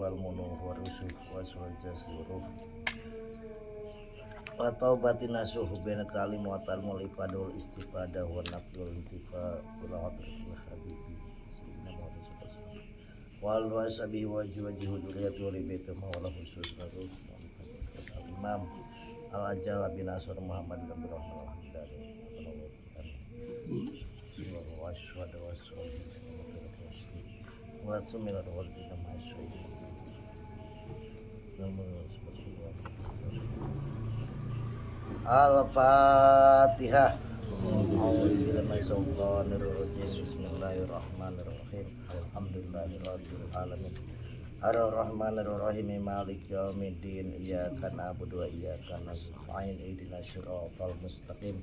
wal munuh wa rusuh waswal jasiruh wa taubatin nasuh bina talim wa talmul ipadul istifadah wa nafdul intifa wa hadrul habibi sayyidina Muhammad wal wasabi wa jiwaji huduriyat wa libaitu mawala khusus narus al-imam al-ajal bin asur Muhammad bin Rahman al-Hamdani wa asyhadu wa wa sumil al-walidina ma'asyid Al-Fatihah. Bismillahirrahmanirrahim. Alhamdulillahirabbil alamin. Ar-Rahmanir-Rahim. Maliki yaumiddin. Iyyaka na'budu wa iyyaka nasta'in. Ihdinas siratal mustaqim.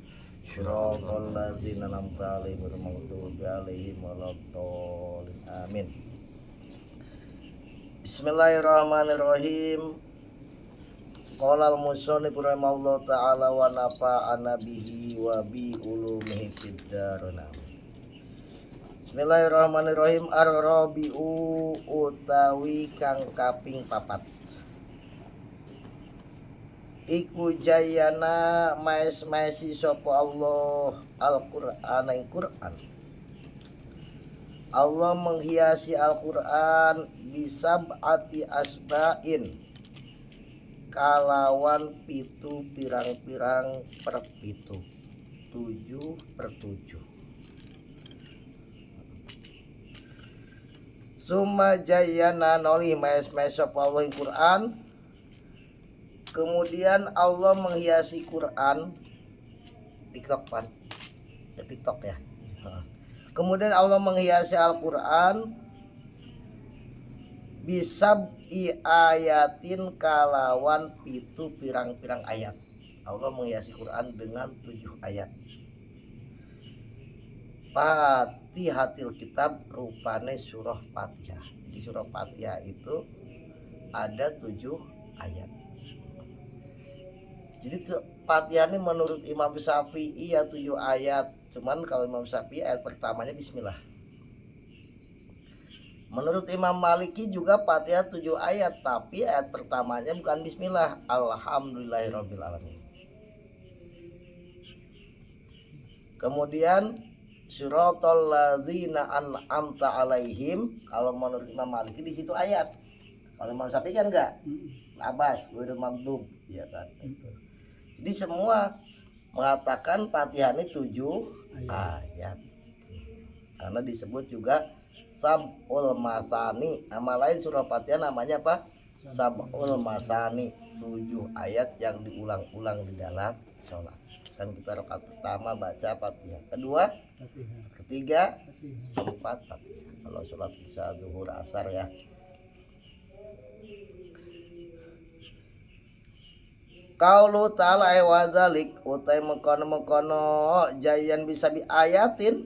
Shiratal ladzina an'amta 'alaihim ghairil maghdubi 'alaihim waladdallin. Amin. Bismillahirrahmanirrahim. Qala al-musannif rahimahullah ta'ala wa nafa'ana bihi wa bi ulumihi fid darin. Bismillahirrahmanirrahim. Ar-rabi'u utawi kang kaping papat iku jayana maes-maesi sapa Allah Al-Qur'an ing Qur'an. Allah menghiasi Al-Qur'an bisab'ati asba'in kalawan pitu pirang-pirang per pitu 7/7. Summa jayana noli maes-maes sapa Allah ing Qur'an. Kemudian Allah menghiasi Quran TikTok ya. Kemudian Allah menghiasi Al-Quran bisab'i ayatin kalawan pitu pirang-pirang ayat. Allah menghiasi Quran dengan 7 ayat. Fatihatil kitab rupane surah Fatihah. Jadi surah Fatihah itu ada 7 ayat. Jadi Fatihah ini menurut Imam Syafi'i ya 7 ayat. Cuman kalau Imam Syafi'i ayat pertamanya bismillah. Menurut Imam Maliki juga Fatihah 7 ayat, tapi ayat pertamanya bukan bismillah. Alhamdulillahirabbil alamin. Kemudian siratal ladzina an'amta 'alaihim, kalau menurut Imam Maliki di situ ayat. Kalau Imam Syafi'i kan enggak. Labas, ghairil maghdub, ya kan itu. Jadi semua mengatakan Fatihah ini 7 ayat. Karena disebut juga Sab'ul Masani. Nama lain surah Fatihah namanya apa? Sab'ul Masani. 7 ayat yang diulang-ulang di dalam sholat. Dan kita rakaat pertama baca Fatihah, kedua Fatihah, ketiga keempat Fatihah. Kalau sholat isya, zuhur, asar ya. Qaulu ta'ala wa dzalik utai mengkono jayan bisa bi ayatin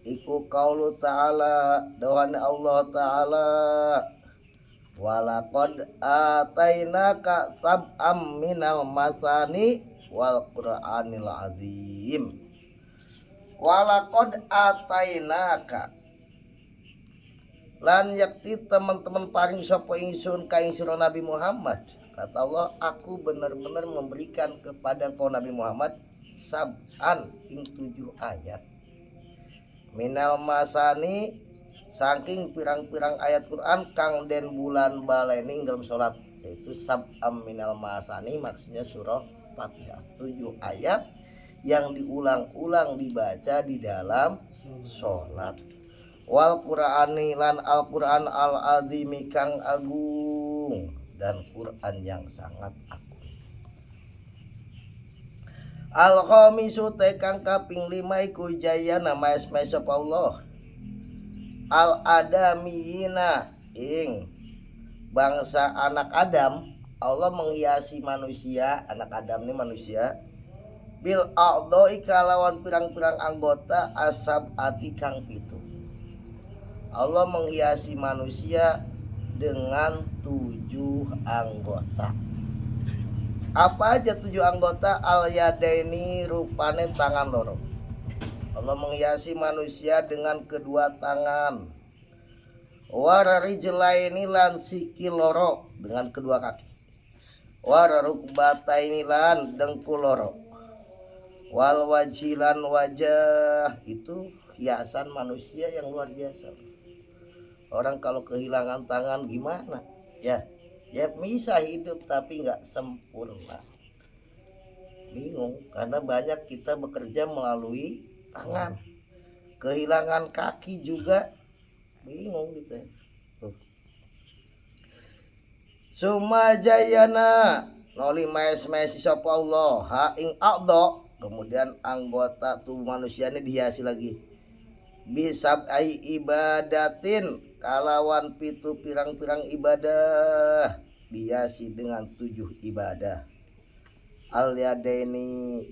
iku qaulu ta'ala dawane Allah ta'ala walaqad atainaka sab'am minal masani wal qur'anil azim. Walaqad atainaka lan yakti teman-teman paring sapa ingsun ka ingsun Nabi Muhammad. Kata Allah, aku benar-benar memberikan kepada kau Nabi Muhammad sab'an ing 7 ayat. Minal masani saking pirang-pirang ayat Quran kang den bulan baleni dalam sholat. Yaitu sab'am minal masani maksudnya surah Fatihah. 7 ayat yang diulang-ulang dibaca di dalam sholat. Wal Qur'ani lan Al-Qur'an al-azimi kang agung. Dan Quran yang sangat agung. Al-khamisu tekang kaping 5 iku jayana maes-maes sapa Allah al-adamiyina ing bangsa anak Adam. Allah menghiasi manusia, anak Adam ini manusia, bil a'dha'i kalawan pirang-pirang anggota asab ati kang 7. Allah menghiasi manusia dengan 7 anggota. Apa aja 7 anggota? Al-yadaini rupane tangan loro. Allah menghiasi manusia dengan kedua tangan. Wararijlaini lan sikil loro dengan kedua kaki. Wararukbataini lan dengkul loro. Wal wajilan wajah, itu hiasan manusia yang luar biasa. Orang kalau kehilangan tangan gimana? Ya, ya bisa hidup tapi nggak sempurna. Bingung karena banyak kita bekerja melalui tangan. Kehilangan kaki juga bingung gitu ya. Sumajayana noli mes sapa Allah ha ing a'dha, kemudian anggota tubuh manusia ini dihiasi lagi bisab ai ibadatin kalawan pitu pirang-pirang ibadah, dihiasi dengan 7 ibadah. Al yadaini,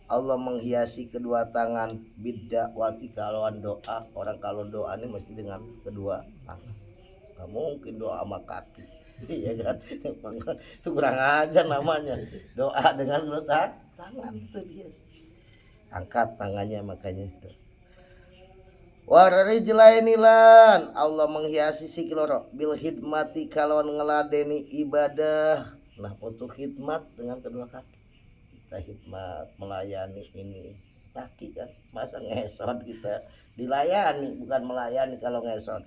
Allah menghiasi kedua tangan, bidda wati kalawan doa. Orang kalau doa ini mesti dengan kedua tangan, nggak mungkin doa sama kaki. Iya kan, itu kurang ajar namanya doa dengan kedua tangan. Itu dia angkat tangannya makanya. Wararijlainilan, Allah menghiasi sikiloro bil hidmati kalawan ngeladeni ibadah. Nah untuk khidmat dengan kedua kaki, kita khidmat melayani ini kaki kan, masa ngesot kita dilayani bukan melayani kalau ngesot.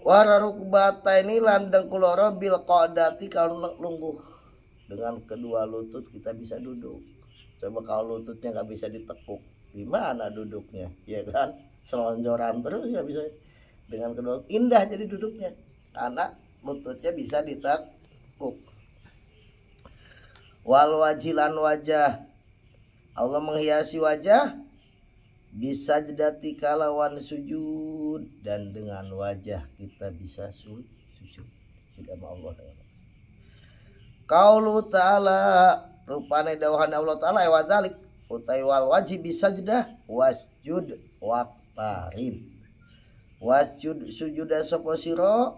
Wararukbata ini landang kuloro bil qadati, kalau lungguh dengan kedua lutut kita bisa duduk. Coba kalau lututnya nggak bisa ditekuk, gimana duduknya? Ya kan, selonjoran terus ya bisa. Dengan kedua indah jadi duduknya karena lututnya bisa ditekuk. Wal wajilan wajah, Allah menghiasi wajah bisa jedati kalawan sujud, dan dengan wajah kita bisa sujud tidak mau Allah. Qaulu ta'ala, rupane dawahan Allah ta'ala wa dzalik utai wal wajib bisajdah wasjud waqtarib. Wasjud sujuda sapa sira,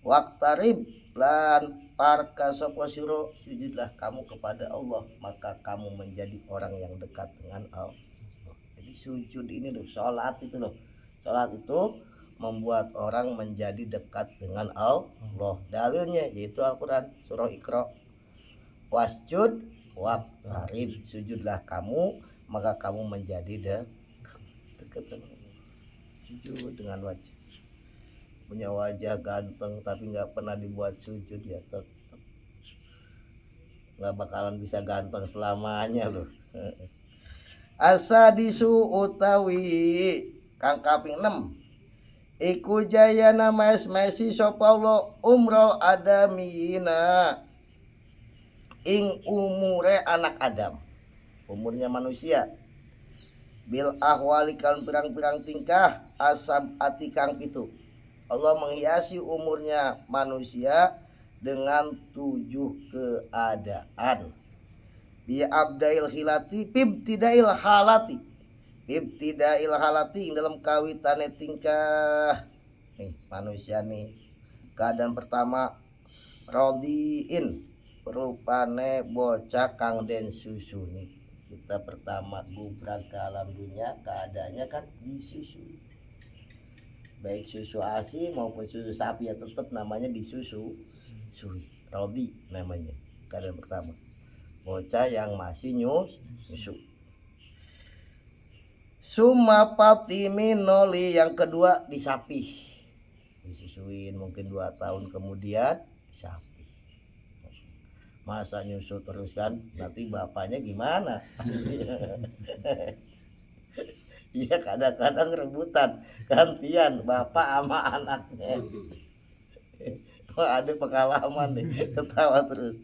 waqtarib lan parka sapa sira, sujudlah kamu kepada Allah maka kamu menjadi orang yang dekat dengan Allah. Jadi sujud ini loh, sholat itu loh, sholat itu membuat orang menjadi dekat dengan Allah. Dalilnya yaitu Al-Quran surah Iqra, wasjud waqtarib, sujudlah kamu maka kamu menjadi dekat dengan Allah. Sujud dengan wajah, punya wajah ganteng tapi nggak pernah dibuat sujud, ya tetap nggak bakalan bisa ganteng selamanya loh. Asadisu utawi kang kaping 6 iku jayana mesi sapa Allah umrul adamina ing umure anak Adam, umurnya manusia, bil ahwali kan pirang-pirang tingkah asab ati kang pitu. Allah menghiasi umurnya manusia dengan 7 keadaan. Bi abdail hilati ibtidail halati, ibtidail halati dalam kawitane tingkah. Nih manusia nih keadaan pertama rodiin, rupane bocah kang den susu nih. Kita pertama gubrak ke alam dunia keadaannya kan disusui, baik susu ASI maupun susu sapi ya tetap namanya disusui. Rodi namanya keadaan pertama, bocah yang masih nyusu. Summa patiminoli, yang kedua disapih, disusuin mungkin 2 tahun kemudian disapih. Masa nyusu terus kan, nanti bapaknya gimana? Iya kadang-kadang rebutan gantian bapak sama anaknya. Wah ada pengalaman nih, ketawa terus.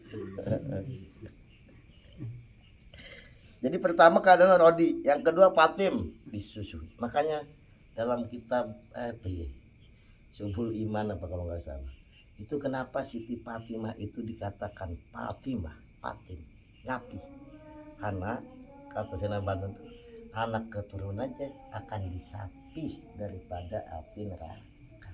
Jadi pertama keadaan rodi, yang kedua patim disusui. Makanya dalam kitab Subul Iman apa kalau nggak salah, itu kenapa Siti Fatimah itu dikatakan Fatimah, Fatim, nyapi, karena kata Sena Banten itu anak keturunannya akan disapih daripada api neraka.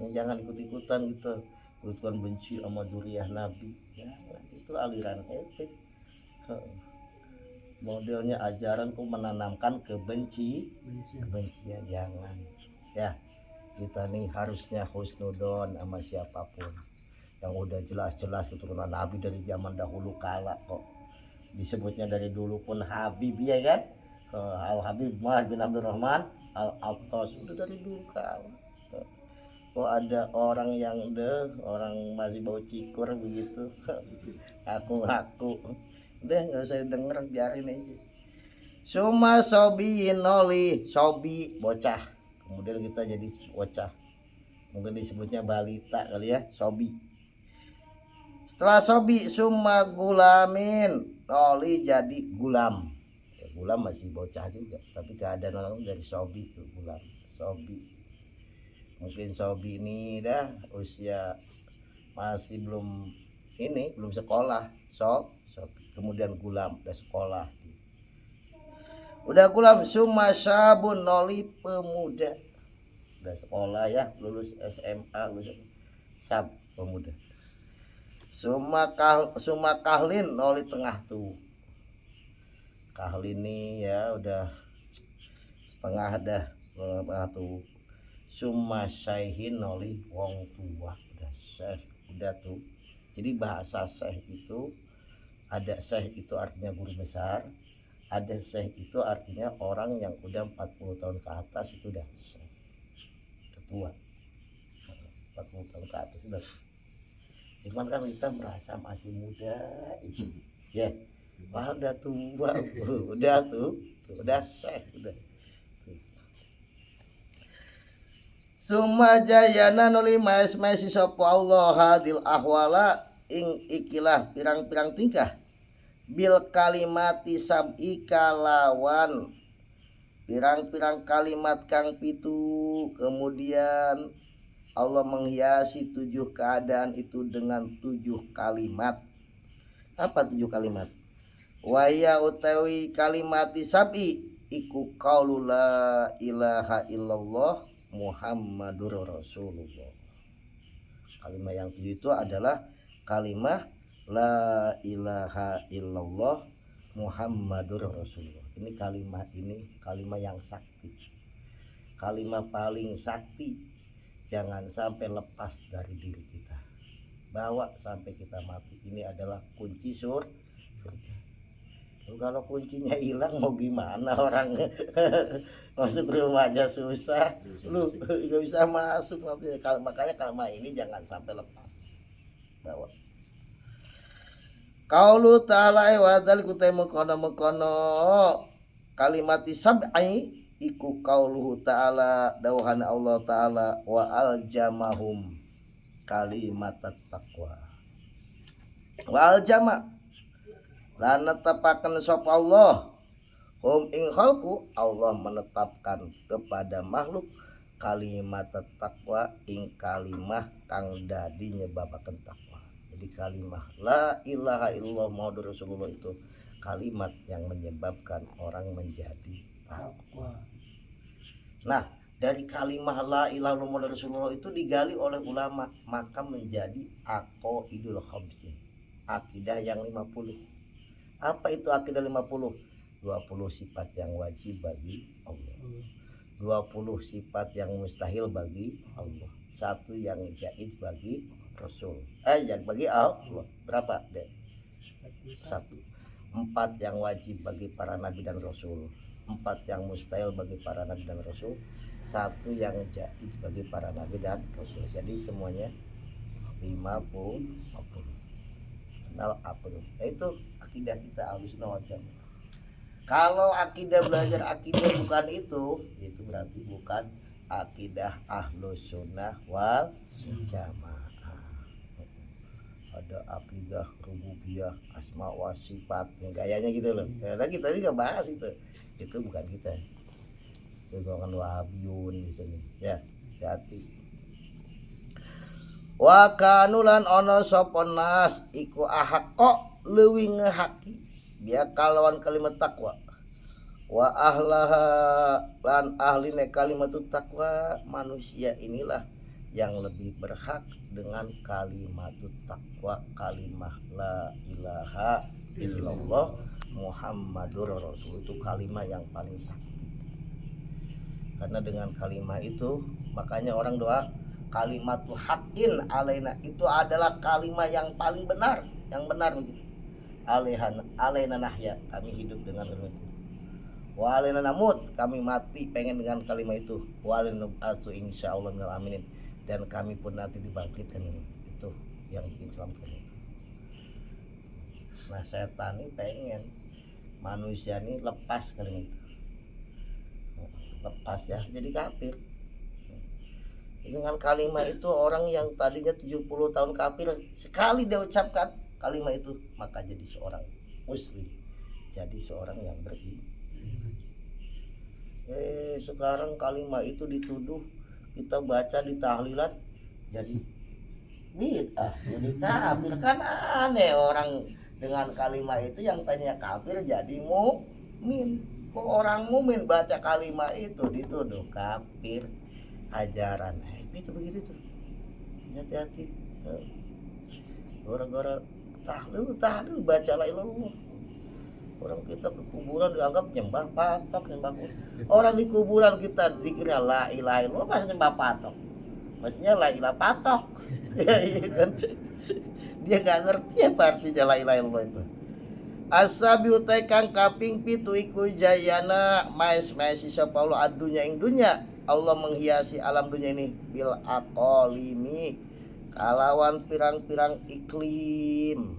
Ya, jangan ikut-ikutan gitu, ikutan benci sama zuriyah Nabi, ya, itu aliran efek. modelnya ajaran kok menanamkan kebencian, jangan ya. Kita nih harusnya husnudon sama siapapun yang udah jelas-jelas keturunan Nabi dari zaman dahulu kala, kok disebutnya dari dulu pun Habib ya kan. Al Habib Muhammad bin Abdurrahman Al Abtas udah dari dulu kala. Kok ada orang yang orang masih bau cikur begitu ngaku udah nggak usah denger, biarin aja. Suma sobi noli, sobi bocah, kemudian kita jadi bocah, mungkin disebutnya balita kali ya, sobi. Setelah sobi suma gulamin noli jadi gulam ya, gulam masih bocah juga tapi keadaan orang dari sobi itu gulam. Sobi mungkin sobi ini dah usia masih belum sekolah, sobi. Kemudian gulam udah sekolah, udah gulam. Suma syabun noli pemuda, udah sekolah ya, lulus SMA, lulus sab pemuda. Suma kahlin noli tengah tuh, kahlin nih ya udah setengah dah tengah tuh. Suma syaihin noli wong tua, udah syekh udah tuh. Jadi bahasa syekh itu ada syekh itu artinya guru besar, ada syekh itu artinya orang yang udah 40 tahun ke atas, itu udah syekh, udah tua. 40 tahun ke atas udah. Cuman kan kita merasa masih muda ya, wah udah tua udah tuh udah syekh udah. Summa jayana nuli maes-maesi sapa Allah hadil ahwala ing ikilah pirang-pirang tingkah bil kalimati sab'i kalawan pirang-pirang kalimat kang pitu. Kemudian Allah menghiasi 7 keadaan itu dengan 7 kalimat. Apa 7 kalimat? Waya utawi kalimati sab'i iku qaulu la ilaha illallah Muhammadur Rasulullah. Kalimat yang 7 itu adalah kalimat la ilaha illallah Muhammadur Rasulullah. Ini kalimat yang sakti, kalimat paling sakti. Jangan sampai lepas dari diri kita, bawa sampai kita mati. Ini adalah kunci surga. Kalau kuncinya hilang mau gimana orang masuk rumah aja susah, lu gak bisa masuk nanti. Makanya kalimat ini jangan sampai lepas, bawa. Qaulu ta'ala wa dzal kutai mekono kalimati sab'i iku qauluhu ta'ala dawuhan Allah ta'ala wa aljamahum kalimat taqwa. Wa aljama lan netapaken sapa Allah hum ing khalqu, Allah menetapkan kepada makhluk kalimat taqwa ing kalimah kang dadi nyebabaken takwa. Jadi kalimah la ilaha illallah Muhammadur Rasulullah itu kalimat yang menyebabkan orang menjadi takwa. Nah, dari kalimah la ilaha illallah Muhammadur Rasulullah itu digali oleh ulama, maka menjadi aqaidul khamsin, akidah yang 50. Apa itu akidah 50? 20 sifat yang wajib bagi Allah, 20 sifat yang mustahil bagi Allah, 1 yang jaiz bagi Rasul, yang bagi Allah. Berapa deh? 1. 4 yang wajib bagi para nabi dan rasul, 4 yang mustahil bagi para nabi dan rasul, 1 yang jaiz bagi para nabi dan rasul. Jadi semuanya 50. Kenal apa itu? Itu akidah kita Ahlussunnah wal Jamaah. Kalau akidah belajar akidah bukan itu berarti bukan akidah Ahlussunnah wal Jamaah. Ada akidah rububiyah, asma wa sifat yang gayanya gitu loh. Karena kita juga bahas itu bukan kita. Itu golongan Wahabiyun di sini. Ya, hati. Wa kanulan ono sapa nas iku ahaqqa leuwih ngehaki dia kalawan kalimat takwa. Wa ahlaha lan ahline kalimat takwa, manusia inilah yang lebih berhak dengan kalimat takwa, kalimah la ilaha illallah Muhammadur Rasul itu kalimat yang paling sakti. Karena dengan kalimat itu makanya orang doa kalimatu haqqin alaina, itu adalah kalimat yang paling benar, yang benar begitu. Alaina nahya, kami hidup dengan kalimat itu. Wa alaina namut, kami mati pengen dengan kalimat itu. Wa alaina nub'atsu insyaallah minal aminin, dan kami pun nanti dibangkitkan. Itu yang bikin selamatkan itu. Nah setan ini pengen manusia ini lepas kalimat itu, lepas ya jadi kafir. Dengan kalimat itu orang yang tadinya 70 tahun kafir, sekali dia ucapkan kalimat itu maka jadi seorang muslim, jadi seorang yang beriman. Sekarang kalimat itu dituduh kita baca di tahlilan jadi bid'ah, jadi kafir. Kan aneh, orang dengan kalimat itu yang tadinya kafir jadi mukmin. Kok orang mukmin baca kalimat itu dituduh kafir, ajaran itu begitu tuh. Hati-hati. Gara-gara tahlil baca la ilaha illallah. Orang kita ke kuburan dianggap nyembah patok, nyembah kuburan. Orang di kuburan kita dikira la ilaha illallah, pas nyembah patok. Maksudnya la ilaha patok. Ya iya kan. Dia nggak ngerti apa artinya la ilaha illallah itu. Asabi utai kang kaping pitu iku jayana maes sisa Paulo adunya ing dunya. Allah menghiasi alam dunia ini bil aqolimi, kalawan pirang-pirang iklim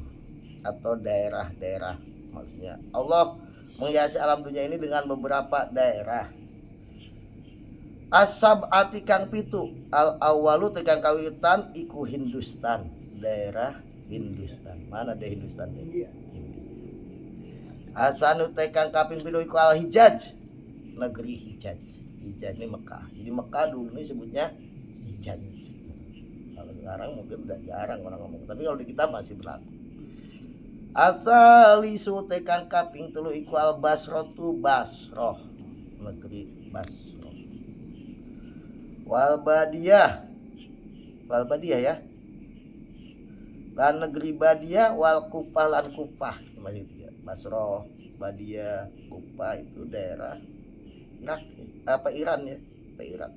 atau daerah-daerah. Maksudnya Allah menghiasi alam dunia ini dengan beberapa daerah. Asab ati kang pitu al awalu tekan kawitan iku Hindustan, daerah Hindustan. Mana deh Hindustan? India. Asanu tekan kaping pitu iku al Hijaz, negeri Hijaz. Hijaz ini Mekah. Jadi Mekah dulu ini sebutnya Hijaz. Kalau sekarang mungkin udah jarang orang ngomong, tapi kalau di kita masih berlaku. Asalisu tekan kaping telu iku al Basratu, Basroh, negeri Basroh. Wal Badiyah ya. Dan negeri Badiyah wal Kupah lan Kupah, masih tiga. Basroh, Badiyah, Kupah itu daerah Irak, apa Iran ya? Irak.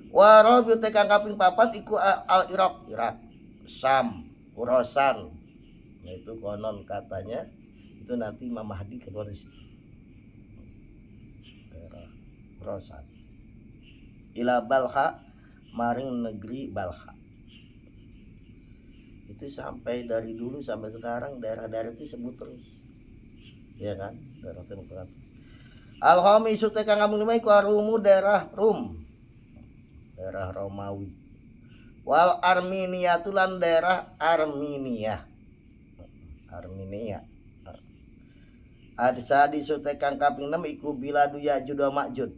Wa rabi tekan kaping papat iku al Irak, Syam, Khurasan. Nah itu konon katanya itu nanti Imam Mahdi keluar di situ. Daerah Khurasan. Ila Balha, maring negeri Balha. Itu sampai dari dulu sampai sekarang daerah-daerah itu disebut terus. Ya kan? Daerah Timur Tengah. Al-Khamisu tekan kaping lima iku Rumu, daerah Rum, daerah Romawi. Wal Armenia tulan daerah Armenia. Adsa disutekan kaping 6 iku biladu Ya'juj wa Ma'juj,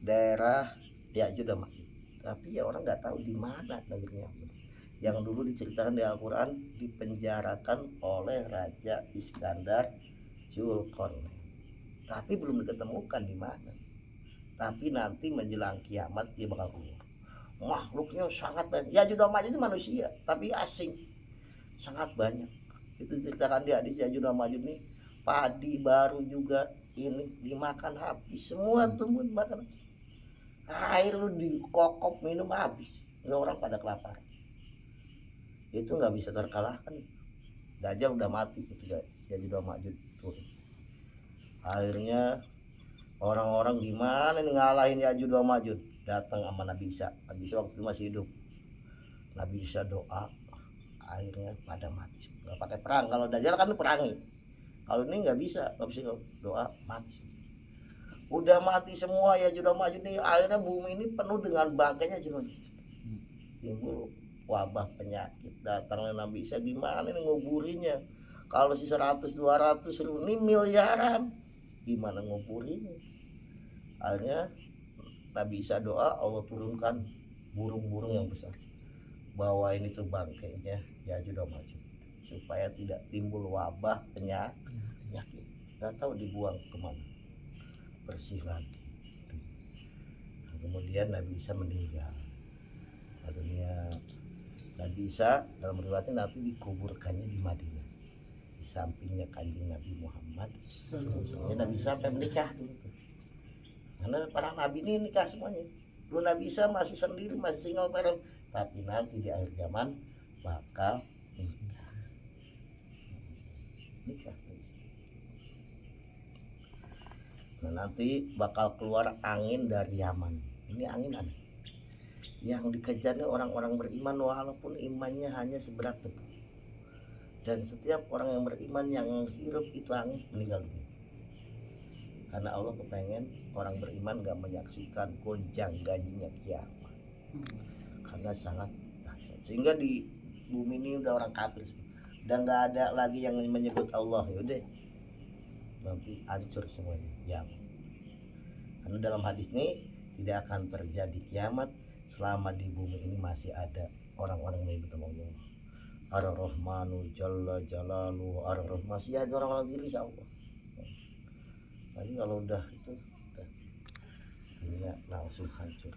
daerah Ya'juj wa Ma'juj. Tapi ya orang nggak tahu di mana negerinya. Yang dulu diceritakan di Al-Quran dipenjarakan oleh Raja Iskandar Zulkarnain. Tapi belum diketemukan di mana. Tapi nanti menjelang kiamat dia bakal keluar. Makhluknya sangat banyak. Ya'juj wa Ma'juj itu manusia, tapi asing. Sangat banyak. Itu ceritakan di hadis Ya'juj wa Ma'juj nih, padi baru juga ini dimakan habis. Semua tumbuh dimakan. Air lu dikokop minum habis. Orang pada kelaparan. Itu nggak bisa terkalahkan. Dajjal udah mati ketika Ya'juj wa Ma'juj turun. Akhirnya orang-orang gimana nih ngalahin Ya'juj wa Ma'juj, datang sama Nabi Isa. Nabi Isa waktu itu masih hidup. Nabi Isa doa, akhirnya pada mati. Nggak pakai perang. Kalau Dajjal kan perangi. Kalau ini nggak bisa doa, mati. Udah mati semua Ya'juj wa Ma'juj nih. Akhirnya bumi ini penuh dengan bangkainya cuma timbul wabah penyakit. Datangnya Nabi Isa, gimana nih nguburinya? Kalau si 100-200 ribu ini miliaran, gimana nguburinya? Akhirnya Nabi Isa doa, Allah turunkan burung-burung yang besar, bawain itu bangkainya Ya'juj wa Ma'juj supaya tidak timbul wabah penyakit. Nggak tahu dibuang kemana, bersih lagi. Nah, kemudian Nabi Isa meninggal. Akhirnya Nabi Isa dalam riwayatnya nanti dikuburkannya di Madinah, di di sampingnya Kanjeng Nabi Muhammad. Nabi Isa sampai menikah dulu. Karena para nabi ini nikah semuanya. Lu Nabi Isa masih sendiri, masih single parent, tapi nanti di akhir zaman bakal nikah. Nah, nanti bakal keluar angin dari Yaman. Ini angin aneh. Yang dikejarnya orang-orang beriman walaupun imannya hanya seberat tebu. Dan setiap orang yang beriman yang hirup itu angin meninggal dunia. Karena Allah kepengen orang beriman gak menyaksikan gonjang ganjingnya kiamat. Karena sangat dahsyat. Sehingga di bumi ini udah orang kafir. Udah gak ada lagi yang menyebut Allah. Yaudah, nanti hancur semuanya. Ya. Karena dalam hadis ini tidak akan terjadi kiamat selama di bumi ini masih ada orang-orang yang menyebut Allah. Ar-Rahmanu Jalla Jalalu, Ar-Rahman, masih ada orang-orang diri Allah. Tapi kalau udah itu udah dunia langsung hancur.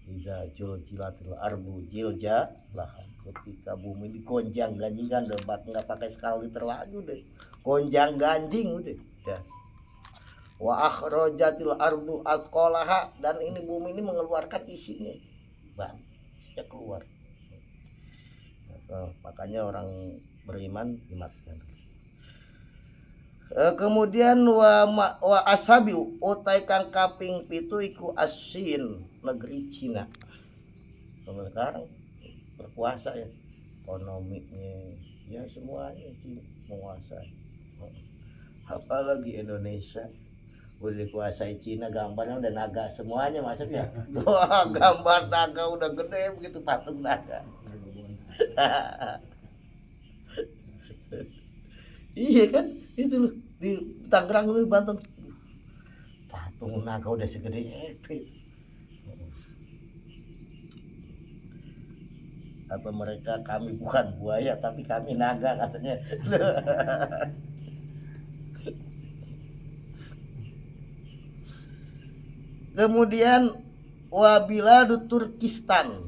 Idza juljilatil ardu jilja lah, ketika bumi digonjang ganjingan udah nggak pakai skala liter lagi, udah gonjang ganjing udah. Wa akhrajatil ardu asqalaha, dan ini bumi ini mengeluarkan isinya. Isinya keluar. Makanya orang beriman dimatikan. Kemudian wa asabi utai kang kaping pitu iku Asin, negeri Cina. Sekarang berkuasa ya, ekonominya ya semuanya Cina menguasai. Apalagi Indonesia udah dikuasai Cina, gambarnya udah naga semuanya maksudnya. Wah, gambar naga udah gede begitu, patung naga. Iya kan, itu loh di Tangerang lu, Banten, patung naga udah segede itu. Apa mereka kami bukan buaya tapi kami naga katanya. Kemudian wabiladu Turkistan,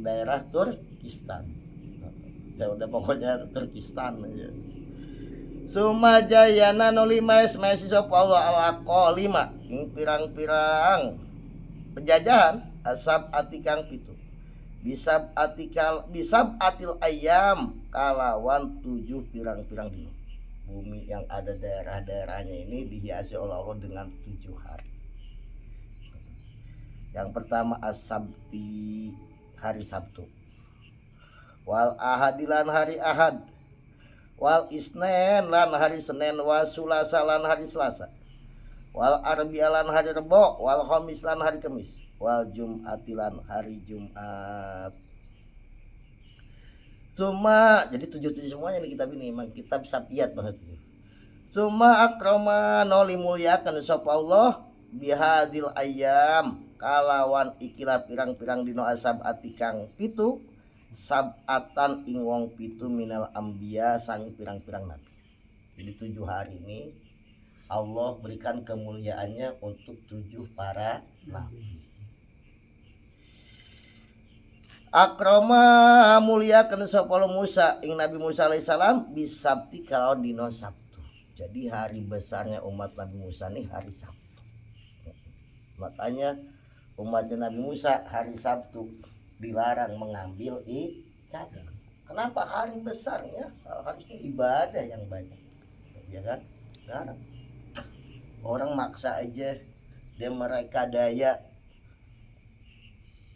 daerah Turkistan. Ya udah pokoknya Turkistan aja. Sumajayana nolimas mahasiswa Allah al-aqo 5 ing pirang-pirang penjajahan asab atikang pitu. Bisab atil ayam kalawan 7 pirang-pirang dino. Bumi yang ada daerah-daerahnya ini dihiasi oleh Allah dengan 7 hari. Yang pertama as-sabti, hari Sabtu. Wal ahadilan hari Ahad. Wal isnen lan hari Senin. Wal sulasa lan hari Selasa. Wal arbialan hari Rebo. Wal khamis lan hari Kamis. Wal jum'atilan hari Jumat. Suma, jadi 7 semuanya nih kitab ini, memang kitab sapiat banget. Suma akrama noli muliakan sapa Allah bihadil ayam kalawan ikilah pirang-pirang dino asab atikang pitu sabatan ing wong pitu minal ambia sang pirang-pirang nabi. Jadi 7 hari ini Allah berikan kemuliaannya untuk 7 para nabi. Akrama muliakan sapa Musa ing Nabi Musa alaihissalam bisabti kalawan dino Sabtu. Jadi hari besarnya umat Nabi Musa nih hari Sabtu. Makanya umat Nabi Musa hari Sabtu dilarang mengambil ikan. Kenapa? Hari besarnya harusnya ibadah yang banyak, ya kan? Sekarang orang maksa aja, dia mereka daya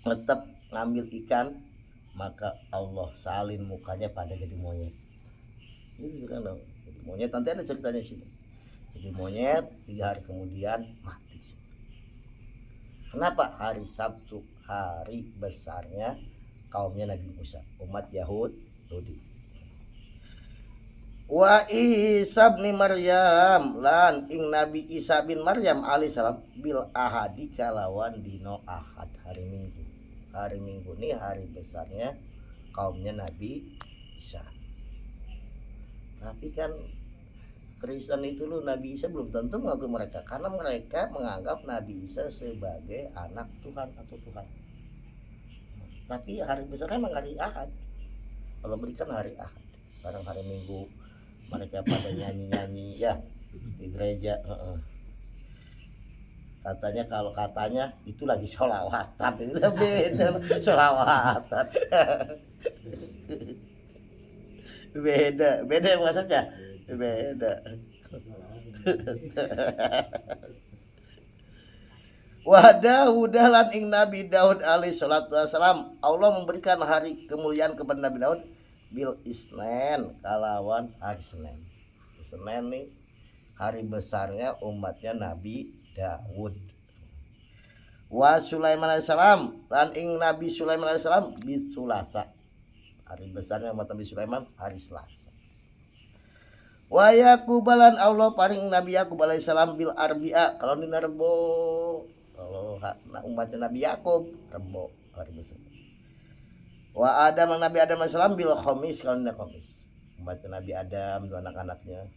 tetap ngambil ikan, maka Allah salin mukanya pada jadi monyet. Ini kan jadi monyet, nanti ada ceritanya sini. Jadi monyet 3 hari kemudian mati. Kenapa? Hari Sabtu hari besarnya kaumnya Nabi Musa, umat Yahudi. Wa Isa bin Maryam lan ing Nabi Isa bin Maryam alaihissalam bil ahadi kalawan dino ahad, hari Minggu. Hari Minggu ini hari besarnya kaumnya Nabi Isa. Tapi kan Kristen itu loh, Nabi Isa belum tentu mengaku mereka, karena mereka menganggap Nabi Isa sebagai anak Tuhan atau Tuhan. Tapi hari besarnya memang hari Ahad. Allah berikan hari Ahad. Sekarang hari Minggu mereka pada nyanyi-nyanyi ya di gereja. Katanya kalau katanya itu lagi sholawatan, itu beda sholawatan. beda maksudnya beda. Wadah lan ing Nabi Daud alaihi salatu wassalam, Allah memberikan hari kemuliaan kepada Nabi Daud bil isnen, kalawan hari Senin. Senin nih hari besarnya umatnya Nabi Daud. Wa Sulaiman alaihissalam lan ing Nabi Sulaiman alaihissalam bisulasa, hari besarnya umat Nabi Sulaiman hari Selasa. Wa yakubalan Allah paring Nabi Yakub alaihissalam bil arbi'a, kalau dina Rebo, kalau umatnya Nabi Yakub Rebo hari besar. Wa Adam Nabi Adam alaihissalam bil khamis, kalau dina Khamis, umatnya Nabi Adam dan anak-anaknya.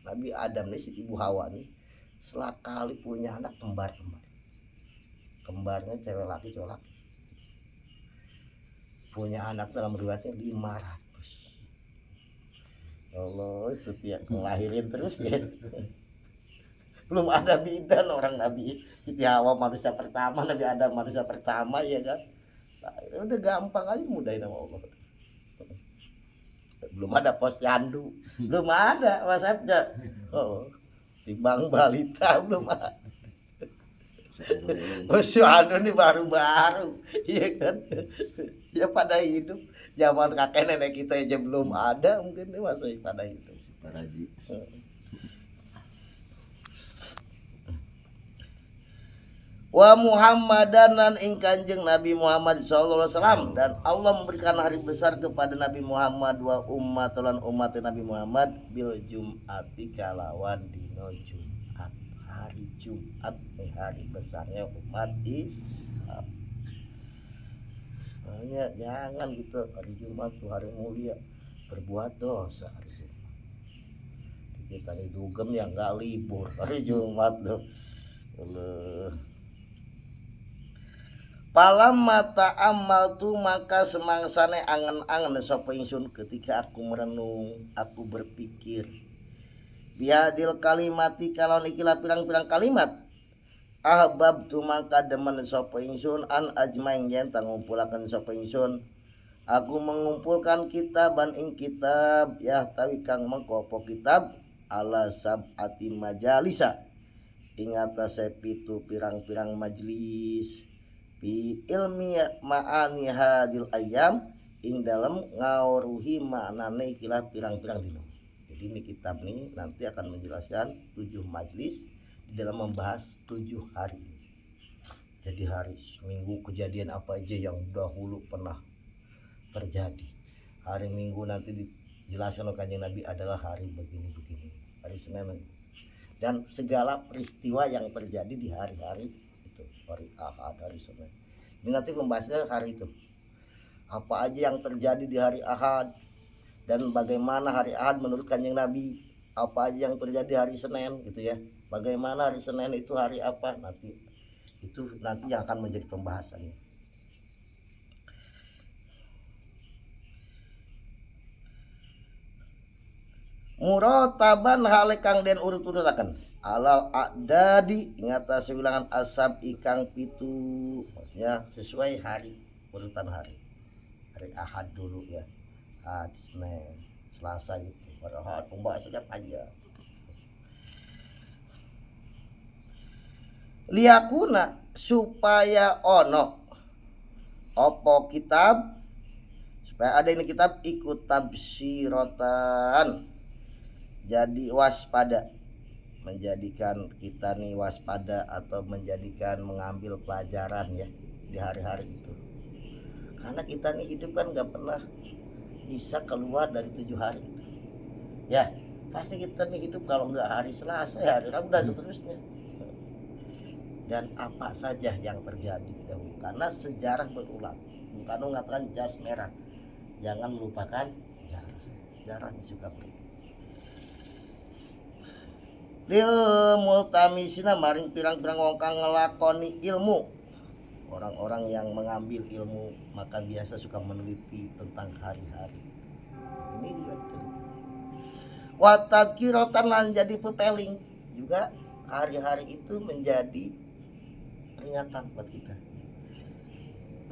Nabi Adam nih si ibu Hawa nih selakali punya anak kembar-kembar. Kembarnya cewek laki. Punya anak dalam riwayatnya 500. Allah, itu tiap ngelahirin terus ya. Belum ada bidan orang Nabi Siti Hawa manusia pertama, Nabi Adam manusia pertama ya kan. Nah, udah gampang aja, mudahin sama Allah. Belum ada posyandu, belum ada WhatsAppnya. Oh, timbang balita belum ada. Posyandu ini baru-baru, iya kan? Ya pada hidup zaman kakek nenek kita aja belum ada, mungkin ini masih pada hidup. Para haji. Wa Muhammadan lan ing Kanjeng Nabi Muhammad sallallahu alaihi wasallam, dan Allah memberikan hari besar kepada Nabi Muhammad wa ummat lan umat Nabi Muhammad bil Jum'ati, kalawan dino Jumat. Hari Jumat hari besarnya umat Islam. Makanya jangan gitu, hari Jumat tuh hari mulia, berbuat dosa hari Jumat. Kita ini dugem yang enggak libur hari Jumat tuh. Palam mata amal tu, maka semangsane angen-angen sapa ingsun ketika aku merenung, aku berpikir. Biadil kalimati, kalon ikilah pirang-pirang kalimat. Ahbab tu maka demen sapa ingsun an ajmain yen ngumpulaken sapa ingsun. Aku mengumpulkan kitaban ing kitab ya tawi kang mengkopo kitab ala sab'ati majalisa, ing atase 7 pirang-pirang majelis. Bi ilmi ma'ani hadil ayam, ing dalam ngawruhi maknane ikilah pirang-pirang dino. Jadi ini kitab nih nanti akan menjelaskan 7 majlis di dalam membahas 7 hari. Jadi hari Minggu kejadian apa aja yang dahulu pernah terjadi. Hari Minggu nanti dijelaskan oleh Kanjeng Nabi adalah hari begini-begini. Hari Senin dan segala peristiwa yang terjadi di hari-hari itu, hari Ahad, hari Senin. Ini nanti membahasnya hari itu. Apa aja yang terjadi di hari Ahad dan bagaimana hari Ahad menurut Kanjeng Nabi. Apa aja yang terjadi hari Senin gitu ya. Bagaimana hari Senin itu hari apa, nanti itu nanti yang akan menjadi pembahasannya. Murataban hale kang den urut-urutaken alal adadi ngatasi ulangan asab ikang pitu, maksudnya sesuai hari, urutan hari. Hari Ahad dulu ya, Ahad, Senin, Selasa gitu. Pada Ahad pembahasannya panjang. Liakuna supaya ono opo kitab, supaya ada ini kitab ikut tabsirotan, jadi waspada, menjadikan kita nih waspada atau menjadikan mengambil pelajaran ya di hari-hari itu. Karena kita nih hidup kan nggak pernah bisa keluar dari 7 hari itu. Ya pasti kita nih hidup kalau nggak hari Selasa ya hari Rabu dan seterusnya. Dan apa saja yang terjadi dahulu, karena sejarah berulang. Bung Karno mengatakan jas merah, jangan melupakan sejarah. Sejarah suka berulang. Lil multamisina maring pirang-pirang wong kang ngelakoni ilmu. Orang-orang yang mengambil ilmu maka biasa suka meneliti tentang hari-hari. Ini juga Wa tadhkiratan lan jadi pepeling juga, hari-hari itu menjadi peringatan buat kita.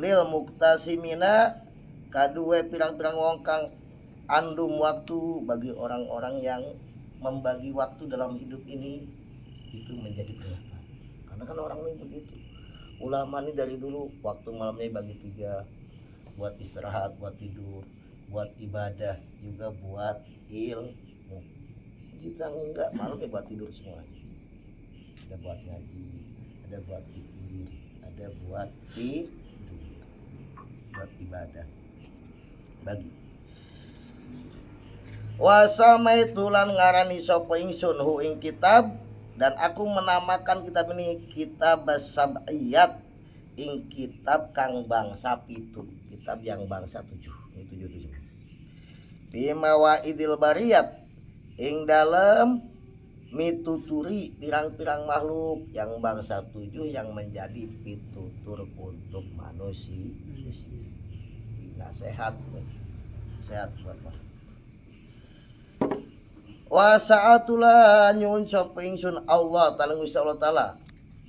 Lil muktasimina kadue pirang-pirang wong kang andum waktu, bagi orang-orang yang membagi waktu dalam hidup ini, itu menjadi peringatan. Karena kan orang ini begitu, ulama ini dari dulu waktu malamnya bagi 3, buat istirahat, buat tidur, buat ibadah, juga buat ilmu. Kita enggak, malamnya buat tidur semuanya. Ada buat ngaji, ada buat zikir, ada buat tidur, buat ibadah, bagi. Wasamaitu lan ngarani sapa ingsun hu ing kitab, dan aku menamakan kitab ini kitab sab'iyat, ing kitab kang bangsa 7, kitab yang bangsa 7, ini 7. Bima idil bariyat, ing dalam mituturi pirang-pirang makhluk yang bangsa 7 yang menjadi pitutur untuk manusia. Nah, sehat buat makhluk. Wa sa'atula nyun sapa ingsun Allah taala Gusti Allah taala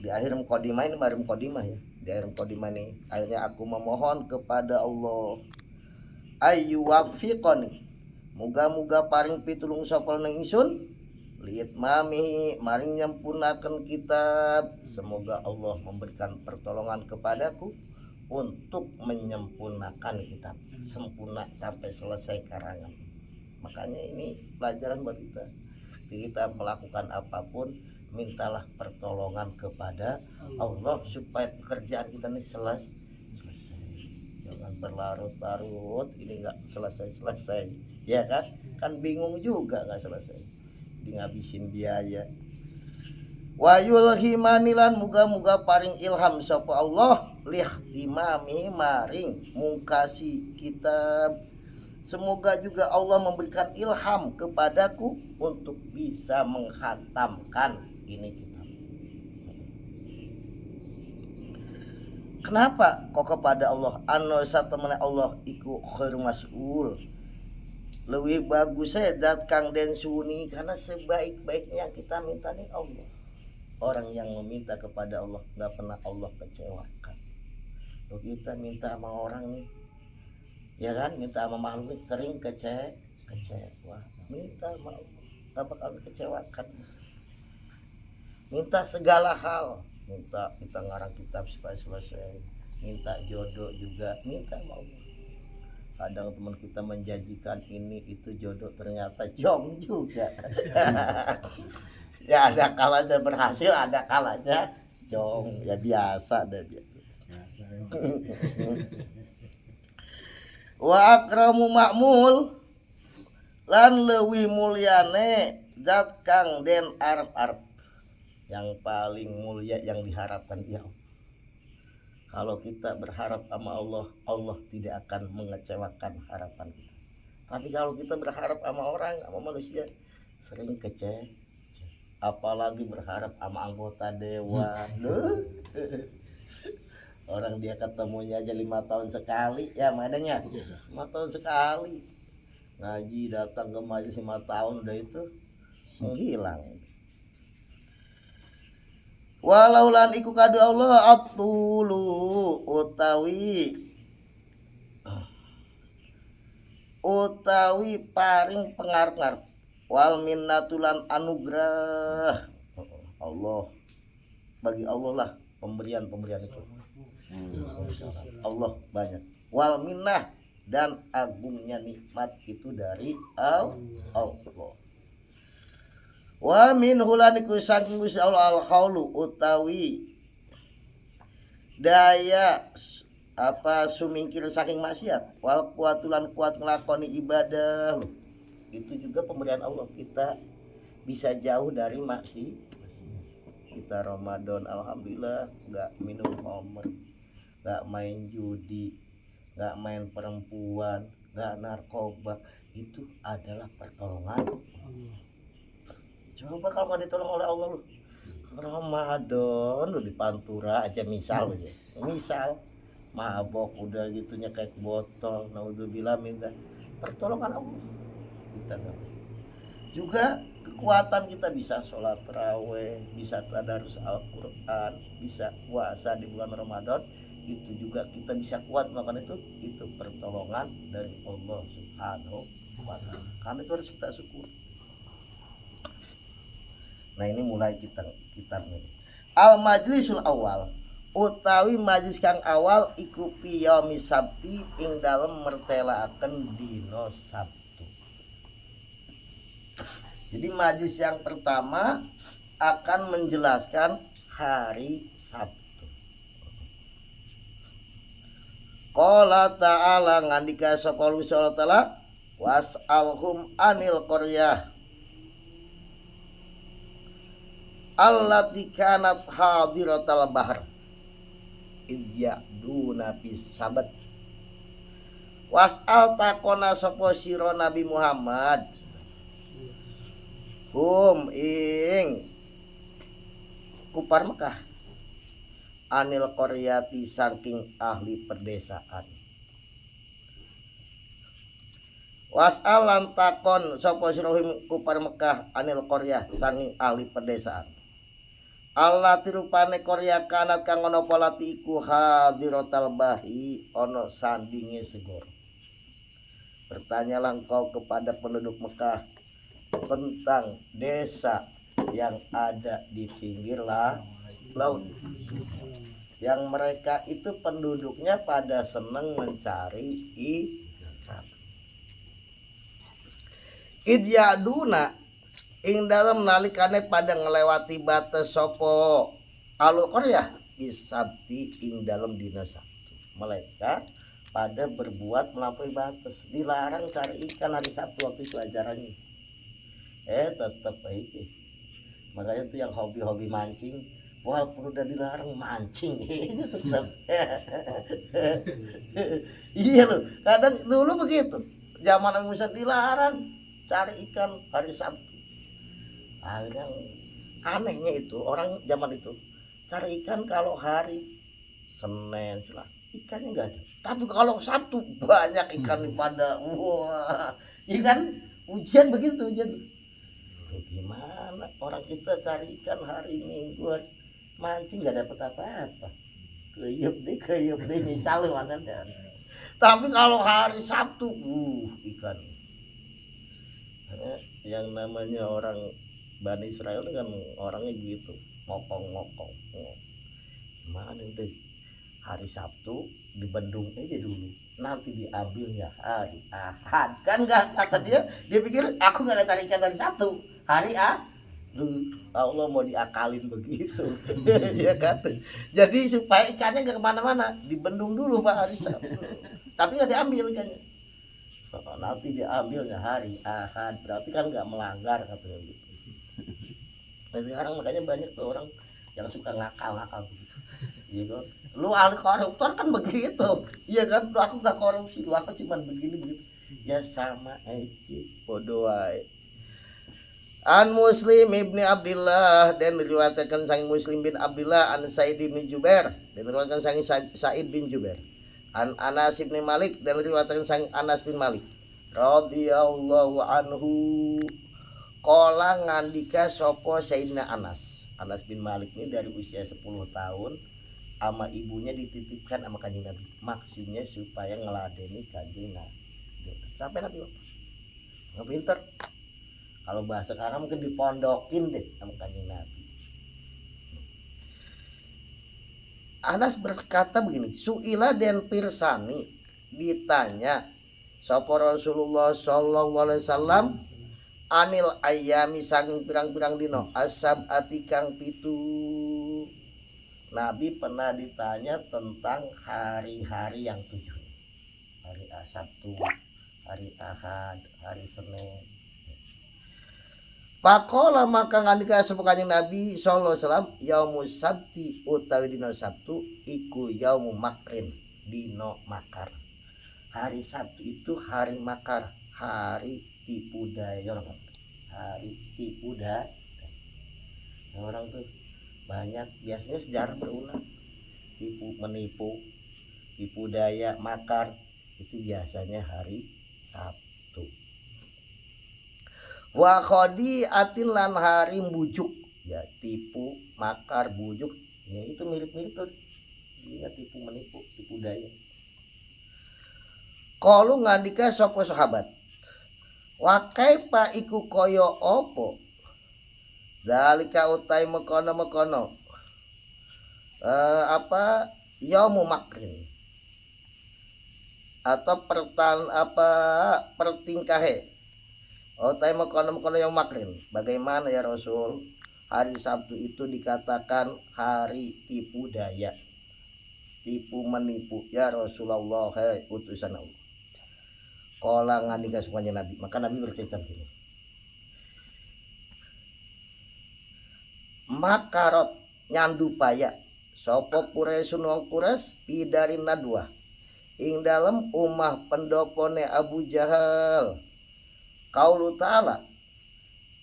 di akhir mukadimah ini, mari mukadimah ya. Di akhir mukadimah ini akhirnya aku memohon kepada Allah ayu wafiqani, muga-muga paring pitulung sapa ingsun liat mami maring nyempurnakan kitab. Semoga Allah memberikan pertolongan kepadaku untuk menyempurnakan kitab sempurna sampai selesai karangan. Makanya ini pelajaran buat kita. Kita melakukan apapun, mintalah pertolongan kepada Allah supaya pekerjaan kita ini selesai. Jangan berlarut-larut, ini nggak selesai, ya kan? Kan bingung juga nggak selesai, ngabisin biaya. Wa yulhimanilan muga-muga paring ilham sapa Allah lihtimami maring mungkasi kitab. Semoga juga Allah memberikan ilham kepadaku untuk bisa menghatamkan ini kitab. Kenapa kok kepada Allah? Anu satemene Allah iku khair mas'ul, lebih bagus saya dat kang den suni, karena sebaik-baiknya kita minta nih Allah. Orang yang meminta kepada Allah nggak pernah Allah kecewakan. Loh, kita minta sama orang nih, ya kan, minta sama makhluk sering kecewa. Minta sama Allah nggak bakal kecewakan. Minta segala hal, minta kita ngarang kitab supaya selesai, minta jodoh juga, minta sama Allah. Kadang teman kita menjanjikan ini itu jodoh, ternyata jong juga. Ya ada kalanya berhasil, ada kalanya jong, ya biasa deh biasa. Wa akramu ma'mul lan leuwih mulyane zat kang den arep-arep, yang paling mulia yang diharapkan ya Allah. Kalau kita berharap sama Allah, Allah tidak akan mengecewakan harapan kita. Tapi kalau kita berharap sama orang, sama manusia, sering kecewa. Apalagi berharap sama anggota dewan. Orang dia ketemunya aja 5 tahun sekali, ya madanya 5 tahun sekali. Ngaji datang ke majelis 5 tahun, udah itu menghilang. Walau lan iku kadu Allah atulu utawi paring pengarep-arep, wal minnatulan anugerah Allah, bagi Allah lah pemberian itu. Allah banyak. Wal minnah dan agungnya nikmat itu dari Allah. Wa min hulaniku saking Gusti Allah al haulu utawi daya sumingkir saking maksiat, wal kuatulan kuat ngelakoni ibadah. Itu juga pemberian Allah, kita bisa jauh dari maksiat. Kita Ramadan alhamdulillah nggak minum khamr, nggak main judi, nggak main perempuan, nggak narkoba. Itu adalah pertolongan Allah. Coba kalau mau ditolong oleh Allah lu, Ramadan lu di Pantura aja misal mabok udah gitu nyekek botol, naudzubillah, minta pertolongan Allah. Kita nggak. Juga kekuatan kita bisa sholat taraweh, bisa tadarus Al-Quran, bisa puasa di bulan Ramadan, itu juga kita bisa kuat melakukan itu pertolongan dari Allah Subhanahu wa Ta'ala. Karena itu harus kita syukur. Nah ini mulai kita nih. Al majlisul awal utawi majlis kang awal iku piyaumi sabti ing dalem mertelaaken dina Sabtu. Jadi majlis yang pertama akan menjelaskan hari Sabtu. Qala ta'ala ngandika sapa Allah taala was'alhum anil qaryah allati kanat hadiratal bahr iyyaduna bis sabat. Was'al takona sapa sira Nabi Muhammad hum ing kupar Mekah anil qaryati saking ahli perdesaan. Was'al lan takon sapa sira kupar Mekah anil qaryah saking ahli perdesaan. Allah tirupane Korea kanat kang ana polati iku hadiratal bahri ana sandinge segoro. Bertanyalah engkau kepada penduduk Mekah tentang desa yang ada di pinggir laut, yang mereka itu penduduknya pada seneng mencari ikan. Idyaduna ing dalam nalikane pada ngelewati batas sopo alul Korea bisabti ing dalam dina Sabtu. Mereka pada berbuat melampaui batas, dilarang cari ikan hari Sabtu waktu itu ajarannya. Tetap baik. Makanya tuh yang hobi-hobi mancing, walaupun udah dilarang mancing, tetap. Iya loh, kadang dulu begitu. Zaman Musa dilarang cari ikan hari Sabtu. Yang anehnya itu orang zaman itu cari ikan kalau hari Senin, Selasa ikannya nggak ada. Tapi kalau Sabtu banyak ikan pada ikan ujian begitu ujian. Gimana orang kita cari ikan hari Minggu mancing nggak dapat apa-apa. Keyup deh misalnya maksudnya. Tapi kalau hari Sabtu ikan. Yang namanya orang Bani Israel kan orangnya gitu ngokong gimana deh hari Sabtu di Bandung aja dulu nanti diambilnya hari Ahad kan nggak kata dia pikir aku nggak cari ikan dari Sabtu hari Allah mau diakalin begitu. Ya kan jadi supaya ikannya nggak kemana-mana di Bandung dulu Pak hari Sabtu tapi nggak diambil ikannya nanti diambilnya hari Ahad berarti kan nggak melanggar katanya gitu. Nah, sekarang makanya banyak tuh orang yang suka ngakal begitu. Iya kan? Lu ahli koruptor kan begitu. Iya kan? Lu aku gak korupsi, lu aku cuma begini begitu. Ya sama aja, bodoh wae. An Muslim ibni Abdillah dan diriwayatkan sang Muslim bin Abdillah an Sa'id bin Jubair dan diriwayatkan sang Sa'id bin Jubair. An Anas bin Malik dan diriwayatkan sang Anas bin Malik radhiyallahu anhu. Kola ngandika sopo Sayyidina Anas bin Malik ini dari usia 10 tahun sama ibunya dititipkan sama kanjeng Nabi. Maksudnya supaya ngeladeni kanjeng Nabi. Sampai Nabi nggak pinter. Kalau bahasa sekarang mungkin dipondokin deh sama kanjeng Nabi. Anas berkata begini, Su'ila dan pirsani ditanya sopo Rasulullah sallallahu alaihi wasallam anil ayami saking pirang-pirang dino asab atikang pitu. Nabi pernah ditanya tentang hari-hari yang 7, hari Sabtu, hari Ahad, hari Senin. Pakola maka ngandika sapa kanjeng Nabi sallallahu alaihi wasallam yaumus sabti utawi dino Sabtu iku yaumu makrin dino makar. Hari Sabtu itu hari makar, hari tipu daya orang, hari tipu daya orang tuh banyak biasanya sejarah berulang menipu tipu daya makar itu biasanya hari Sabtu. Wa khadi'atin lan hari bujuk, ya tipu, makar, bujuk, ya itu mirip-mirip tuh. Ini tipu menipu, tipu daya. Qalu ngandika sapa sahabat, wa kaifa iku kaya apa zalika utai mekono apa yaumu makrin atau pertingkahe utai mekono yang makrin. Bagaimana ya Rasul hari Sabtu itu dikatakan hari tipu daya, tipu menipu ya Rasulullah, hai utusan Allah. Kala ngandika semuanya Nabi, maka Nabi bercerita begini, makarot nyandu paya sapa Quraisyun wong Quraisy pidarin nadwa ing dalem umah pendopone Abu Jahal. Qaulu ta'ala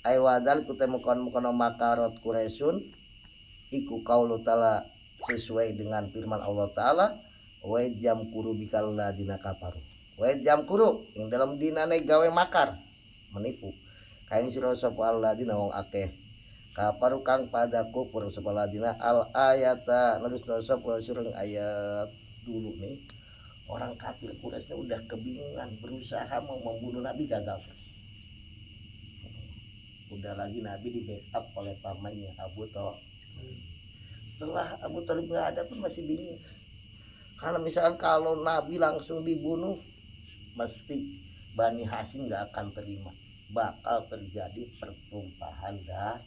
ay wadal kutemukon makarot Quraisyun iku qaulu ta'ala sesuai dengan firman Allah Ta'ala, wa jam kuru bikal ladina kafaru, wa jam kuru ing dalam dinane gawe makar menipu kaing sira sapa alladzina wong akeh kafaru kang pada kufur sapa ladina al ayata nurus sapa sureng ayat dulu nih. Orang kafir Quraisy udah kebingungan, berusaha mau membunuh Nabi, gagal. Udah lagi Nabi di backup oleh pamannya Abu Thalib. Setelah Abu Thalib nggak ada pun masih bingung, karena misalkan kalau Nabi langsung dibunuh mesti Bani Hashim nggak akan terima, bakal terjadi pertumpahan darah.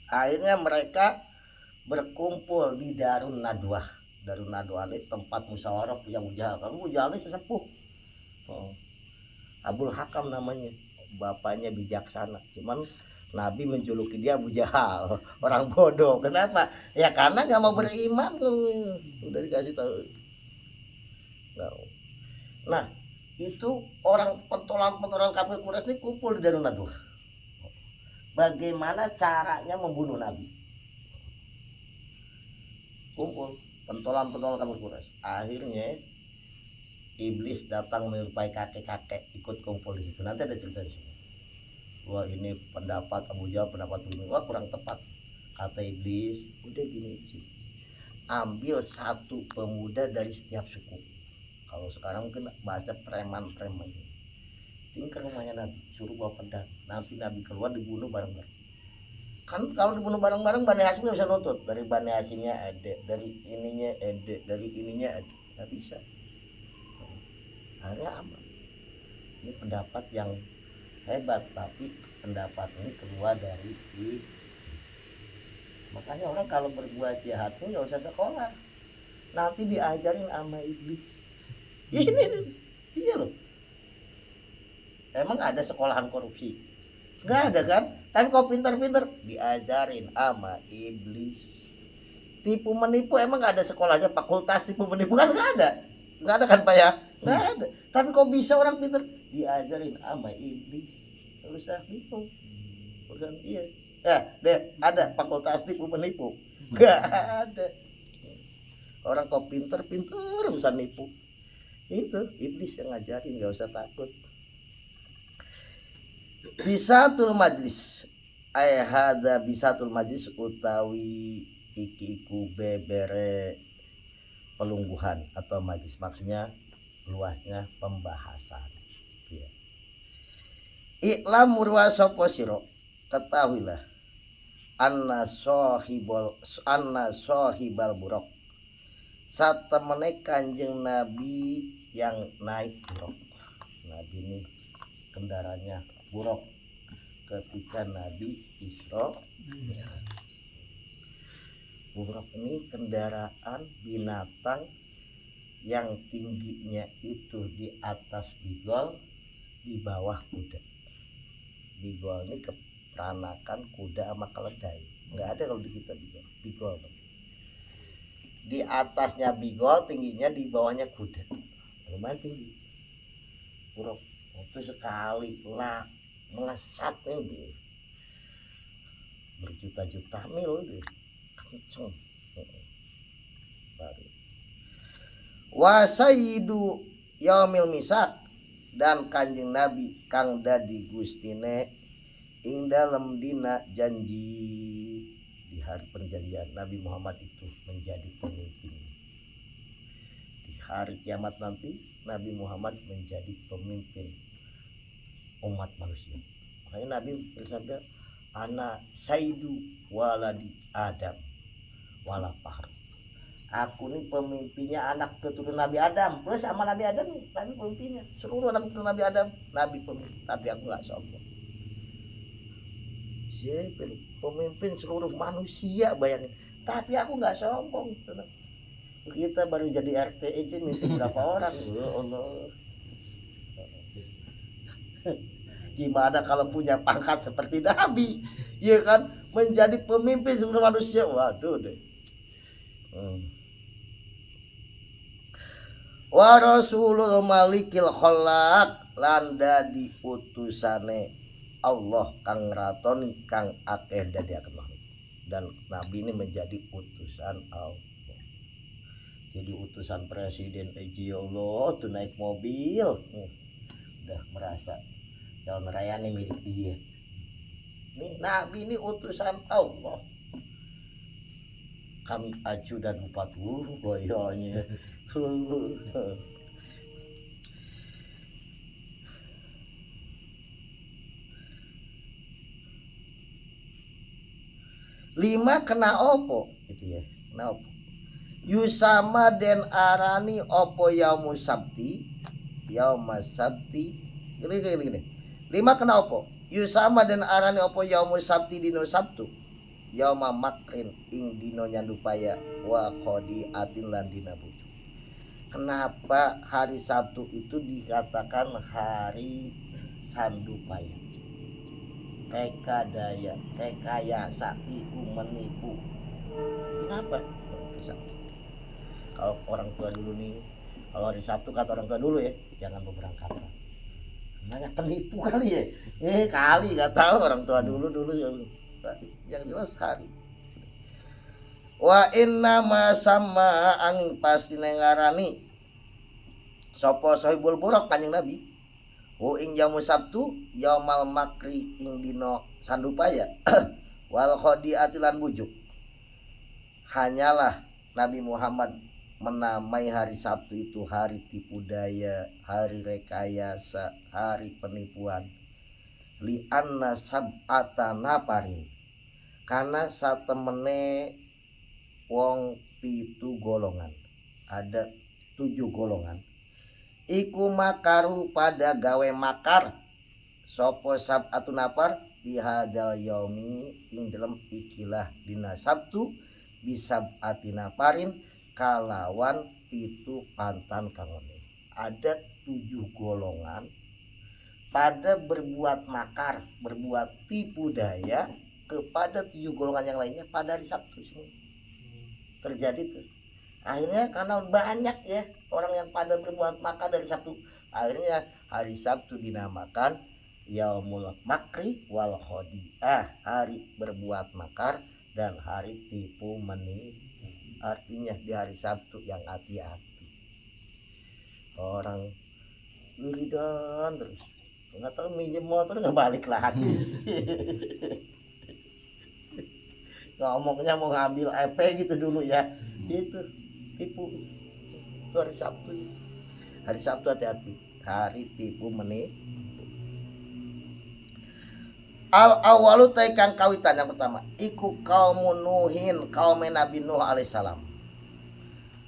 Akhirnya mereka berkumpul di Darun Nadwah. Darun Nadwah ini tempat musyawarah Abu Jahal. Abu Jahal ini sesepuh, Abul Hakam namanya, bapaknya bijaksana. Cuman Nabi menjuluki dia Abu Jahal, orang bodoh. Kenapa? Ya karena nggak mau beriman. Udah dikasih tahu. Nah, itu orang pentolan kafir Quraisy ini kumpul di Darun Nadwah. Bagaimana caranya membunuh Nabi? Kumpul pentolan kafir Quraisy. Akhirnya iblis datang menyerupai kakek-kakek ikut kumpul di situ. Nanti ada cerita di sini. Wah, ini pendapat Abu Jahal, pendapat ini, wah kurang tepat. Kata iblis, udah gini, ambil satu pemuda dari setiap suku. Kalau sekarang mungkin bahasa preman-preman. Tinggal ke rumahnya Nabi, suruh bawa pedang. Nanti Nabi keluar dibunuh bareng-bareng. Kan kalau dibunuh bareng-bareng Bani Hashim nggak bisa nuntut. Dari Bani Hashimnya ada, dari ininya ada, dari ininya ada, nggak bisa. Akhirnya aman. Ini pendapat yang hebat, tapi pendapat ini keluar dari iblis. Makanya orang kalau berbuat jahat tuh nggak usah sekolah, nanti diajarin sama iblis. Ini iya loh. Emang ada sekolahan korupsi? Nggak ada kan? Tapi kau pintar-pintar diajarin sama iblis. Tipu menipu emang nggak ada sekolahnya, fakultas tipu menipu kan nggak ada kan Pak ya? Nggak ada. Tapi kok bisa orang pintar diajarin sama iblis? Terus usah bingung. Urusan dia. Ya, deh ada fakultas tipu menipu? Nggak ada. Orang kok pintar urusan nipu. Itu iblis yang ngajarin, nggak usah takut. Bisatul majlis hada bisatul majlis utawi iku bebere pelungguhan atau majlis, maksudnya luasnya pembahasan ya. Iklam murwa sapa sira, ketahuilah anna sahibal buraq, satemene Kanjeng Nabi yang naik buraq. Nabi ini kendaraannya buraq ketika Nabi Isra. Buraq ini kendaraan binatang yang tingginya itu di atas bigol, di bawah kuda. Bigol ini keperanakan kuda sama keledai. Nggak ada kalau di kita bigol. Di atasnya bigol, tingginya di bawahnya kuda. Lumayan tinggi. Buraq itu sekali lah melesat nih, berjuta-juta mil itu. Kenceng. Baru. Wa sayyidu yaumil misak, dan Kanjeng Nabi kang dadi gustine ing dalem dina janji. Di hari perjanjian Nabi Muhammad itu menjadi pemimpin. Di hari kiamat nanti Nabi Muhammad menjadi pemimpin umat manusia. Makanya Nabi bersabda, ana sayyidu waladi Adam wala fakhar. Aku nih pemimpinnya anak keturunan Nabi Adam, plus sama Nabi Adam nih, Nabi pemimpinnya. Seluruh anak keturunan Nabi Adam, Nabi pemimpin, tapi aku nggak sombong. Siapa pemimpin seluruh manusia, bayangin. Tapi aku nggak sombong. Kita baru jadi RT aja minta berapa orang, ya Allah. Gimana kalau punya pangkat seperti Nabi, ya kan, menjadi pemimpin seluruh manusia, waduh deh. Wa rasulul malikil khalaq lan dadi utusane Allah kang ratoni kang akeh dadiaken makhluk. Dan Nabi ini menjadi utusan Allah. Jadi utusan presiden ya Allah tuh naik mobil, udah merasa jalan raya ini milik dia. Nih Nabi ini utusan Allah. Kami ajudan 40 boyonya. Lima kena opo gitu ya. Kena opo. Yusama den arani opo yaumus sabti. Yaumus sabti. Gini. Lima kena opo. Yusama den arani opo yaumus sabti dino Sabtu. Yauma makrin ing dino nyandupaya wa khodi atin lan dina bujuk. Kenapa hari Sabtu itu dikatakan hari sandupaya? Rekayasa, tipu menipu. Kenapa? Kalau orang tua dulu nih, kalau hari Sabtu kata orang tua dulu ya, jangan berangkatan. Namanya penipu kali ya. Kali nggak tahu orang tua dulu yang jelas hari. Wa inna ma sama angin pasti nengarani sopo sohibul buruk Kanjeng Nabi. Ing jamu Sabtu yaumal makri ing dino sandupaya wal khodi atilan bujuk. Hanyalah Nabi Muhammad menamai hari Sabtu itu hari tipu daya, hari rekayasa, hari penipuan. Li anna sab'ata naparin, karena satemene wong pitu golongan, ada 7 golongan. Iku makaru pada gawe makar sopo sab'atu napar bihadal yaumi ing dalam ikilah dina Sabtu bisab'ati naparin kalawan pitu pantan kangone. Ada 7 golongan pada berbuat makar, berbuat tipu daya kepada 7 golongan yang lainnya pada hari Sabtu semua. Terjadi tuh. Akhirnya karena banyak ya orang yang pada berbuat makar dari Sabtu, akhirnya hari Sabtu dinamakan Yaumul Makri wal Khodi'ah, hari berbuat makar dan hari tipu menipu. Artinya di hari Sabtu yang hati-hati. Orang wiridan terus, nggak tahu minjem motor nggak balik lagi. Ngomongnya mau ngambil EP gitu dulu ya, itu tipu. Itu hari Sabtu. Hari Sabtu hati-hati, hari tipu menipu. Al awalu kang kawitan yang pertama iku kaum Nuhin, kaum Nabi Nuh alaihissalam.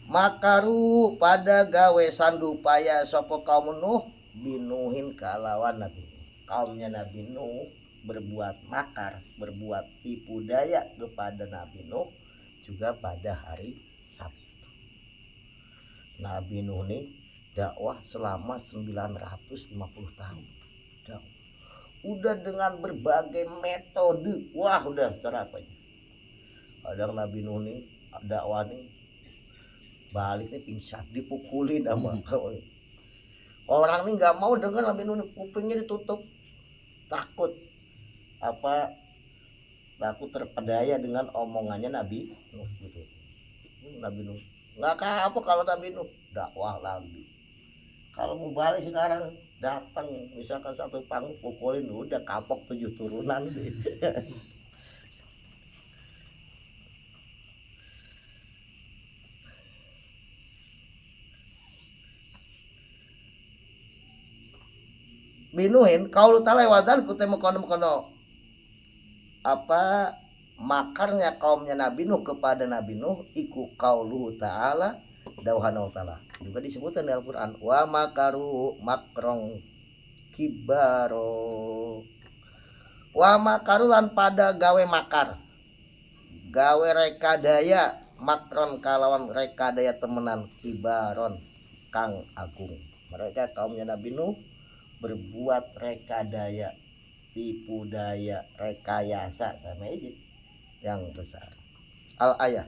Makaru pada gawe sandupaya sapa kaum Nuh binuhin kalawan Nabi. Kaumnya Nabi Nuh berbuat makar, berbuat tipu daya kepada Nabi Nuh juga pada hari Sabtu. Nabi Nuh ini dakwah selama 950 tahun. Dakwah. Udah dengan berbagai metode. Wah, udah cara apa aja. Kadang Nabi Nuh nih dakwah nih balik nih pingsan, dipukulin sama orang nih nggak mau dengar Nabi Nuh, kupingnya ditutup, takut terpedaya dengan omongannya Nabi Nuh gitu. Nabi Nuh nggak apa kalau Nabi Nuh dakwah lagi Kalau mau balik sekarang datang misalkan satu panggung pukulin udah kapok 7 turunan deh. Binuhin kau talai wadan kutemu kono apa makarnya kaumnya Nabi Nuh kepada Nabi Nuh iku qauluhu ta'ala dauhan ta'ala juga disebutkan di Al-Qur'an wa makaru makrong kibaro wa makarulan pada gawe makar gawe rekadaya makron kalawan rekadaya temenan kibaron kang agung mereka kaumnya Nabi Nuh berbuat rekadaya tipu daya rekayasa sama aja yang besar al ayah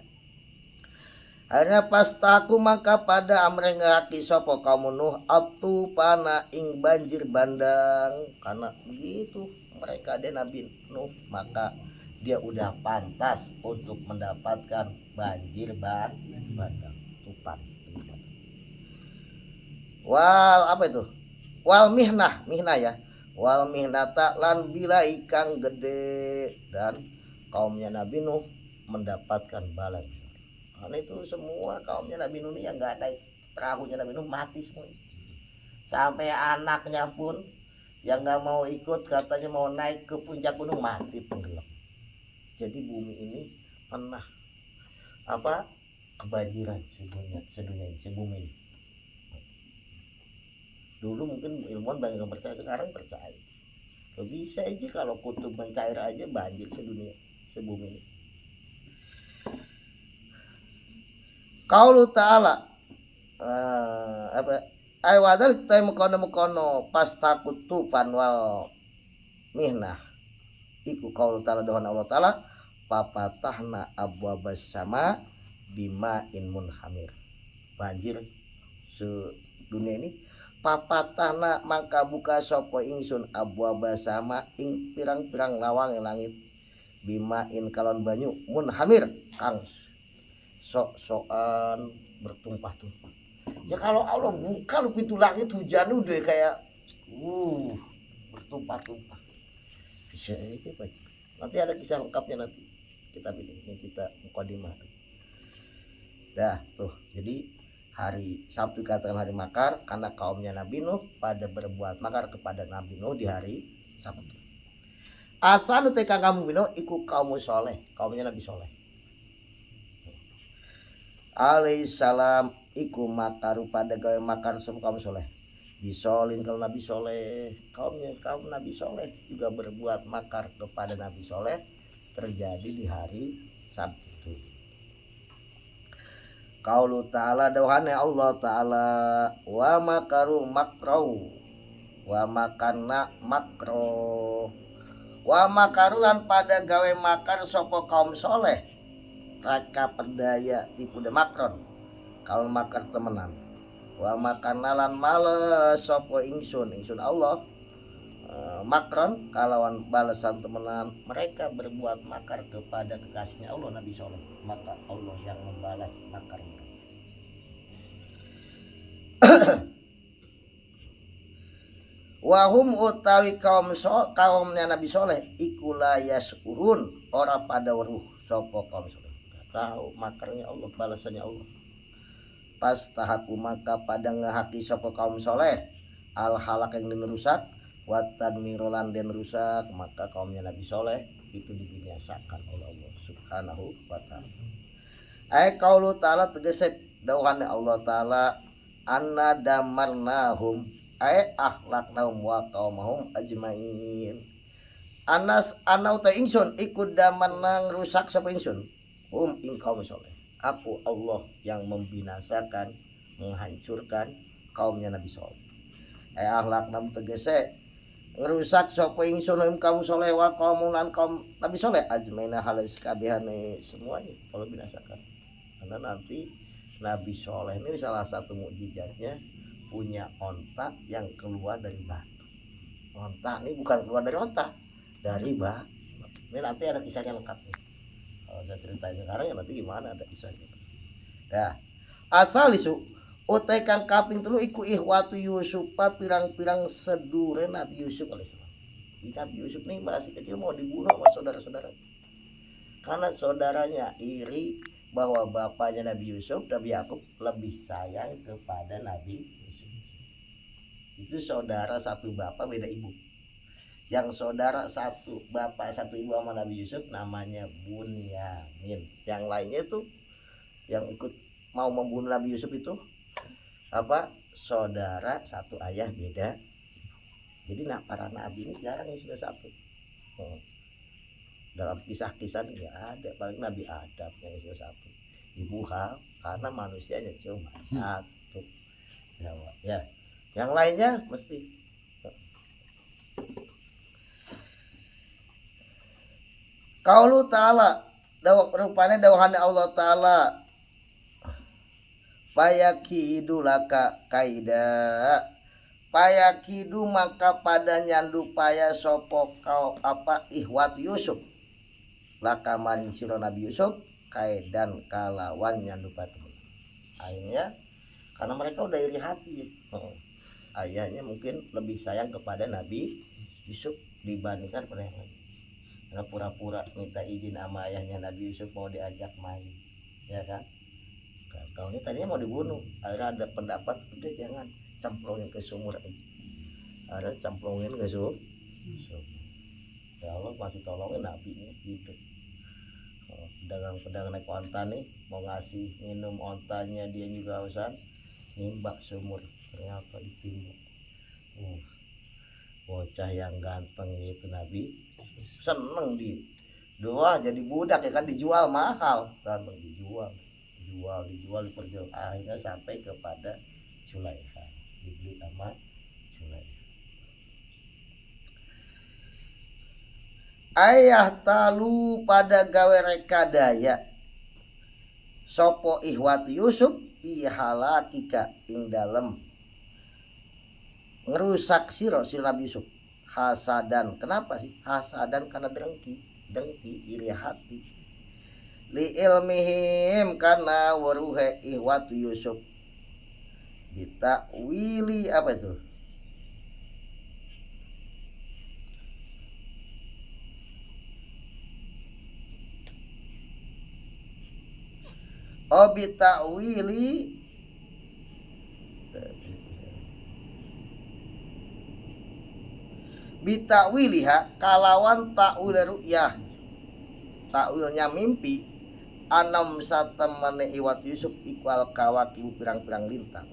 akhirnya pas taku maka pada amre ngaki sopo kaum Nuh abtu pana ing banjir bandang karena begitu mereka ada Nabi Nuh maka dia udah pantas untuk mendapatkan banjir bandang tupan wal apa itu wal mihnah ya wal mihnata lan bila ikang gede dan kaumnya Nabi Nuh mendapatkan bala karena itu semua kaumnya Nabi Nuh yang nggak naik perahunya Nabi Nuh mati semua sampai anaknya pun yang nggak mau ikut katanya mau naik ke puncak gunung mati tenggelam jadi bumi ini pernah apa kebanjiran sedunia ini dulu mungkin ilmuwan banyak yang percaya sekarang percaya bisa aja kalau kutub mencair aja banjir sedunia sebumi ini qaulu ta'ala apa ay wadal tay mukono pas takut tufan wal mihnah iku qaulu ta'ala dohan Allah ta'ala papatahna abwabas sama bima inmun hamir banjir sedunia ini papatana maka buka sopo ingsun abwaba sama ing pirang-pirang lawang langit bima in kalon banyu munhamir kang sok-sokan bertumpah-tumpah ya kalau Allah buka lu pintu langit hujan udah kayak bertumpah-tumpah bisa ini Pak nanti ada kisah lengkapnya nanti kita bikin kita mukadimah dah tuh jadi hari Sabtu katakan hari makar karena kaumnya Nabi Nuh pada berbuat makar kepada Nabi Nuh di hari Sabtu. Asal teka kamu bino iku kaum soleh kaumnya Nabi Soleh. Alaihissalam iku makaru pada gawe makar semua kaum soleh. Bisolin kalau Nabi Soleh kaum Nabi Soleh juga berbuat makar kepada Nabi Soleh terjadi di hari Sabtu. Qaulu ta'ala dawahane Allah ta'ala wa makaru makrau wa makanna makro wa makarulan pada gawe makar sopo kaum soleh raka perdaya tipu de makron kaum makar temenan wa makanalan males sopo ingsun Allah makron kalawan balasan temenan mereka berbuat makar kepada kekasihnya Allah Nabi Soleh maka Allah yang membalas makar wahum utawi kaumnya Nabi Soleh ikulah yasurun ora pada weruh sopo kaum soleh gak tahu makarnya Allah balasannya Allah pas tahaku maka pada ngehaki sopo kaum soleh al halak yang rusak watan mirolan dan rusak maka kaumnya Nabi Soleh itu dibinasakan oleh Allah subhanahu wa ta'ala qaulu ta'ala tegesep dawuhannya Allah ta'ala anna damarnahum akhlaqnahum wa qaumahum ajmain anau ta ingsun ikut damarna rusak sapa ingsun ing kaum soleh aku Allah yang membinasakan menghancurkan kaumnya Nabi Soleh akhlaqnahum tegese ngerusak sapa ingsun kaum soleh wa qaumulan kaum Nabi Soleh ajmaina halis kabehane semuanya kalau binasakan karena nanti Nabi Soleh ini salah satu mukjizatnya punya onta yang keluar dari batu. Onta ini bukan keluar dari onta, dari batu. Ini nanti ada kisahnya lengkap nih. Kalau saya ceritain sekarang ya nanti gimana ada kisahnya. Nah, asal isu Utai kang kaping telu iku ikhwatu Yusuf pirang-pirang sedure Nabi Yusuf alaihissalam. Nabi Yusuf ini masih kecil mau dibunuh sama saudara-saudara. Karena saudaranya iri bahwa bapaknya Nabi Yusuf, Nabi Yakub lebih sayang kepada Nabi Yusuf. Itu saudara satu bapak beda ibu. Yang saudara satu bapak satu ibu sama Nabi Yusuf namanya Bunyamin. Yang lainnya itu yang ikut mau membunuh Nabi Yusuf itu apa? Saudara satu ayah beda. Jadi para nabi ini jarang yang sudah satu. Dalam kisah-kisah nggak ada, paling Nabi Adam yang sudah satu. Ibu Hawa karena manusianya cuma satu. Ya, yang lainnya mesti. Qaulu ta'ala, rupanya dawahannya Allah Ta'ala, payakidu laka kaida, payakidu maka pada nyandu paya sopo kau apa ikhwat Yusuf laka maring sira Nabi Yusuf kaidan kalawan nyandu patung. Akhirnya karena mereka udah iri hati, ayahnya mungkin lebih sayang kepada Nabi Yusuf dibandingkan pada yang lain. Karena pura-pura minta izin sama ayahnya Nabi Yusuf mau diajak main, ya kan? Kalau ini tadinya mau dibunuh, akhirnya ada pendapat udah jangan cemplungin ke sumur aja. Ada cemplungin ke sumur. Ya Allah masih tolongin nabinya gitu. Pedagang naik onta nih mau ngasih minum ontanya, dia juga hausan, nimbak sumur, ternyata ditimbuk. Bocah yang ganteng itu Nabi seneng di doa jadi budak ya kan, dijual mahal kan, dijual diperjual, akhirnya sampai kepada Sulaikha, dibeli sama Sulaikha. Ayah talu pada gawe reka daya sopo ihwat Yusuf ihalakika ing dalem ngerusak siro si Nabi Yusuf hasadan. Kenapa sih hasadan? Karena dengki iri hati li ilmihim karena waruhe ihwat Yusuf ditakwili apa itu bitakwili bitakwiliha kalawan takwil ru'yah, takwilnya mimpi, anam satemene iwat Yusuf ikwal kawakibu pirang-pirang lintang,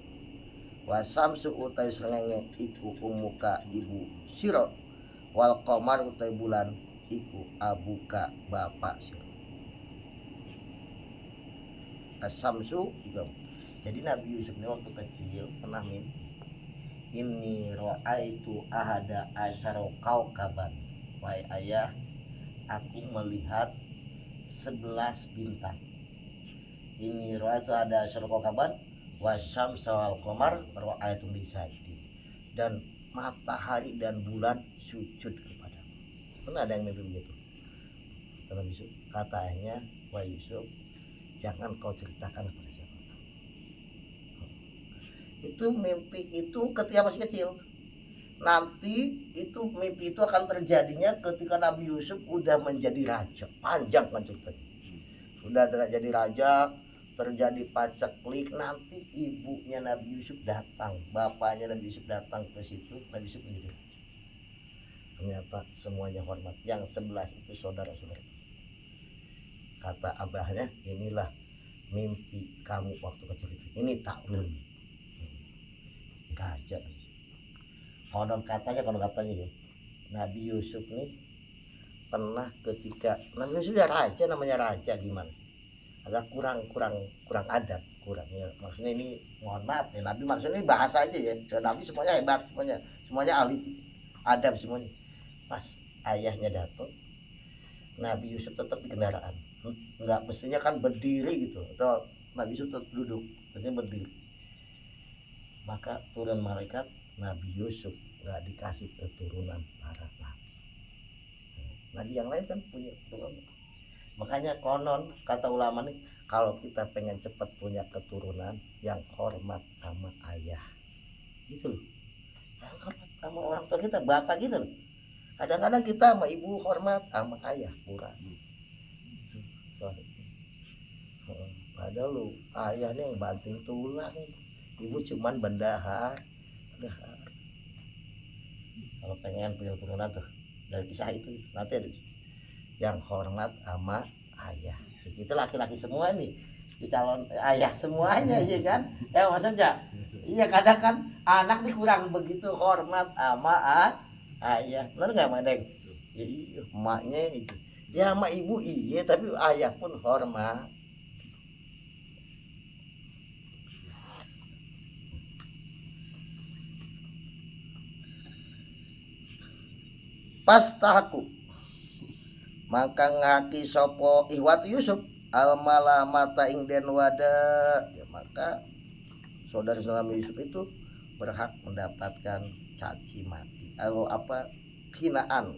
wasamsu utai srengenge iku umuka ibu siro, wal qamar utai bulan iku abuka bapak siro. Asamsu iku. Jadi Nabi Yusuf ini waktu kecil pernah mimpi, ini ro'aitu ahada asyara kaukaban, wahai ayah aku melihat 11 bintang. Ini ro'aitu ada asyara kaukaban wasyamsa wal qamar ro'aitu bisajdi, dan matahari dan bulan sujud kepadamu. Pernah ada yang mimpi begitu? Nabi Yusuf kata ayahnya, wahai Yusuf jangan kau ceritakan kepada siapa. Itu mimpi itu ketika masih kecil. Nanti itu mimpi itu akan terjadinya ketika Nabi Yusuf udah menjadi raja. Panjang kan ceritanya. Sudah jadi raja, terjadi paceklik, nanti ibunya Nabi Yusuf datang, bapaknya Nabi Yusuf datang ke situ, Nabi Yusuf menjadi raja. Ternyata semuanya hormat. Yang 11 itu saudara-saudara. Kata abahnya, inilah mimpi kamu waktu kecil itu. Ini takwilnya. Raja. Konon katanya ya, Nabi Yusuf nih pernah ketika Nabi Yusuf ya raja, namanya raja gimana? Agak kurang adab, kurang ya. Maksudnya ini mohon maaf ya, Nabi maksudnya ini bahasa aja ya. Nabi semuanya hebat, semuanya ahli adab semuanya. Pas ayahnya datang, Nabi Yusuf tetap di kendaraan. Enggak, mestinya kan berdiri gitu, atau Nabi Yusuf tetap duduk, mestinya berdiri. Maka turun malaikat, Nabi Yusuf nggak dikasih keturunan para nabi. Nabi yang lain kan punya keturunan. Makanya konon kata ulama nih, Kalau kita pengen cepat punya keturunan yang hormat sama ayah, gitu loh. Yang hormat sama orang tua kita, bapak gitu loh. Kadang-kadang kita sama ibu hormat, sama ayah kurang. Gitu. Padahal lu ayahnya yang banting tulang, ibu cuman bendahar. Kalau pengen punya keturunan tuh dari kisah itu nanti ada yang hormat sama ayah. Itu laki-laki semua nih di calon ayah semuanya, iya kan? Ya maksudnya iya, kadang kan anak nih kurang begitu hormat sama ayah, benar nggak Madeng? Iya, emaknya itu ya sama ibu iya, tapi ayah pun hormat. Pas tahaku maka ngaki sopo ihwat Yusuf almala mata ing den wada, ya maka saudara-saudara Yusuf itu berhak mendapatkan caci maki atau apa, hinaan,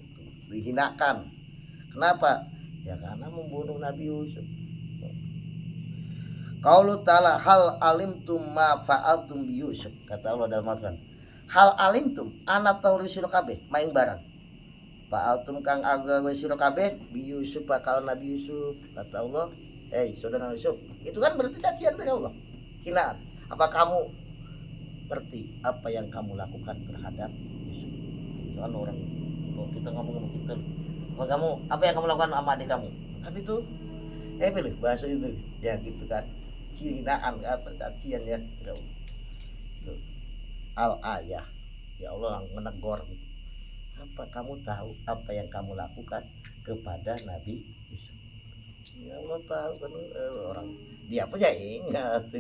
dihinakan. Kenapa? Ya karena membunuh Nabi Yusuf. Qaulu ta'ala hal alimtum ma fa'altum bi Yusuf, kata Allah dalam Al-Quran. Hal alimtum ana tahu sira kabeh maing barang fa'altum kang agawe sira kabeh bi Yusuf bakal Nabi Yusuf, kata Allah. Saudara Yusuf, itu kan berarti cacian dari Allah, hinaan. Apa kamu ngerti apa yang kamu lakukan terhadap Yusuf? Soal orang, kalau kita ngomong gitu, apa yang kamu lakukan sama adik kamu? Kan itu pilih bahasa itu ya, gitu kan, hinaan atau cacian ya. Al ayah, ya Allah menegur, apa kamu tahu apa yang kamu lakukan kepada Nabi Yusuf? Ya Allah tahu kan, orang dia punya ingat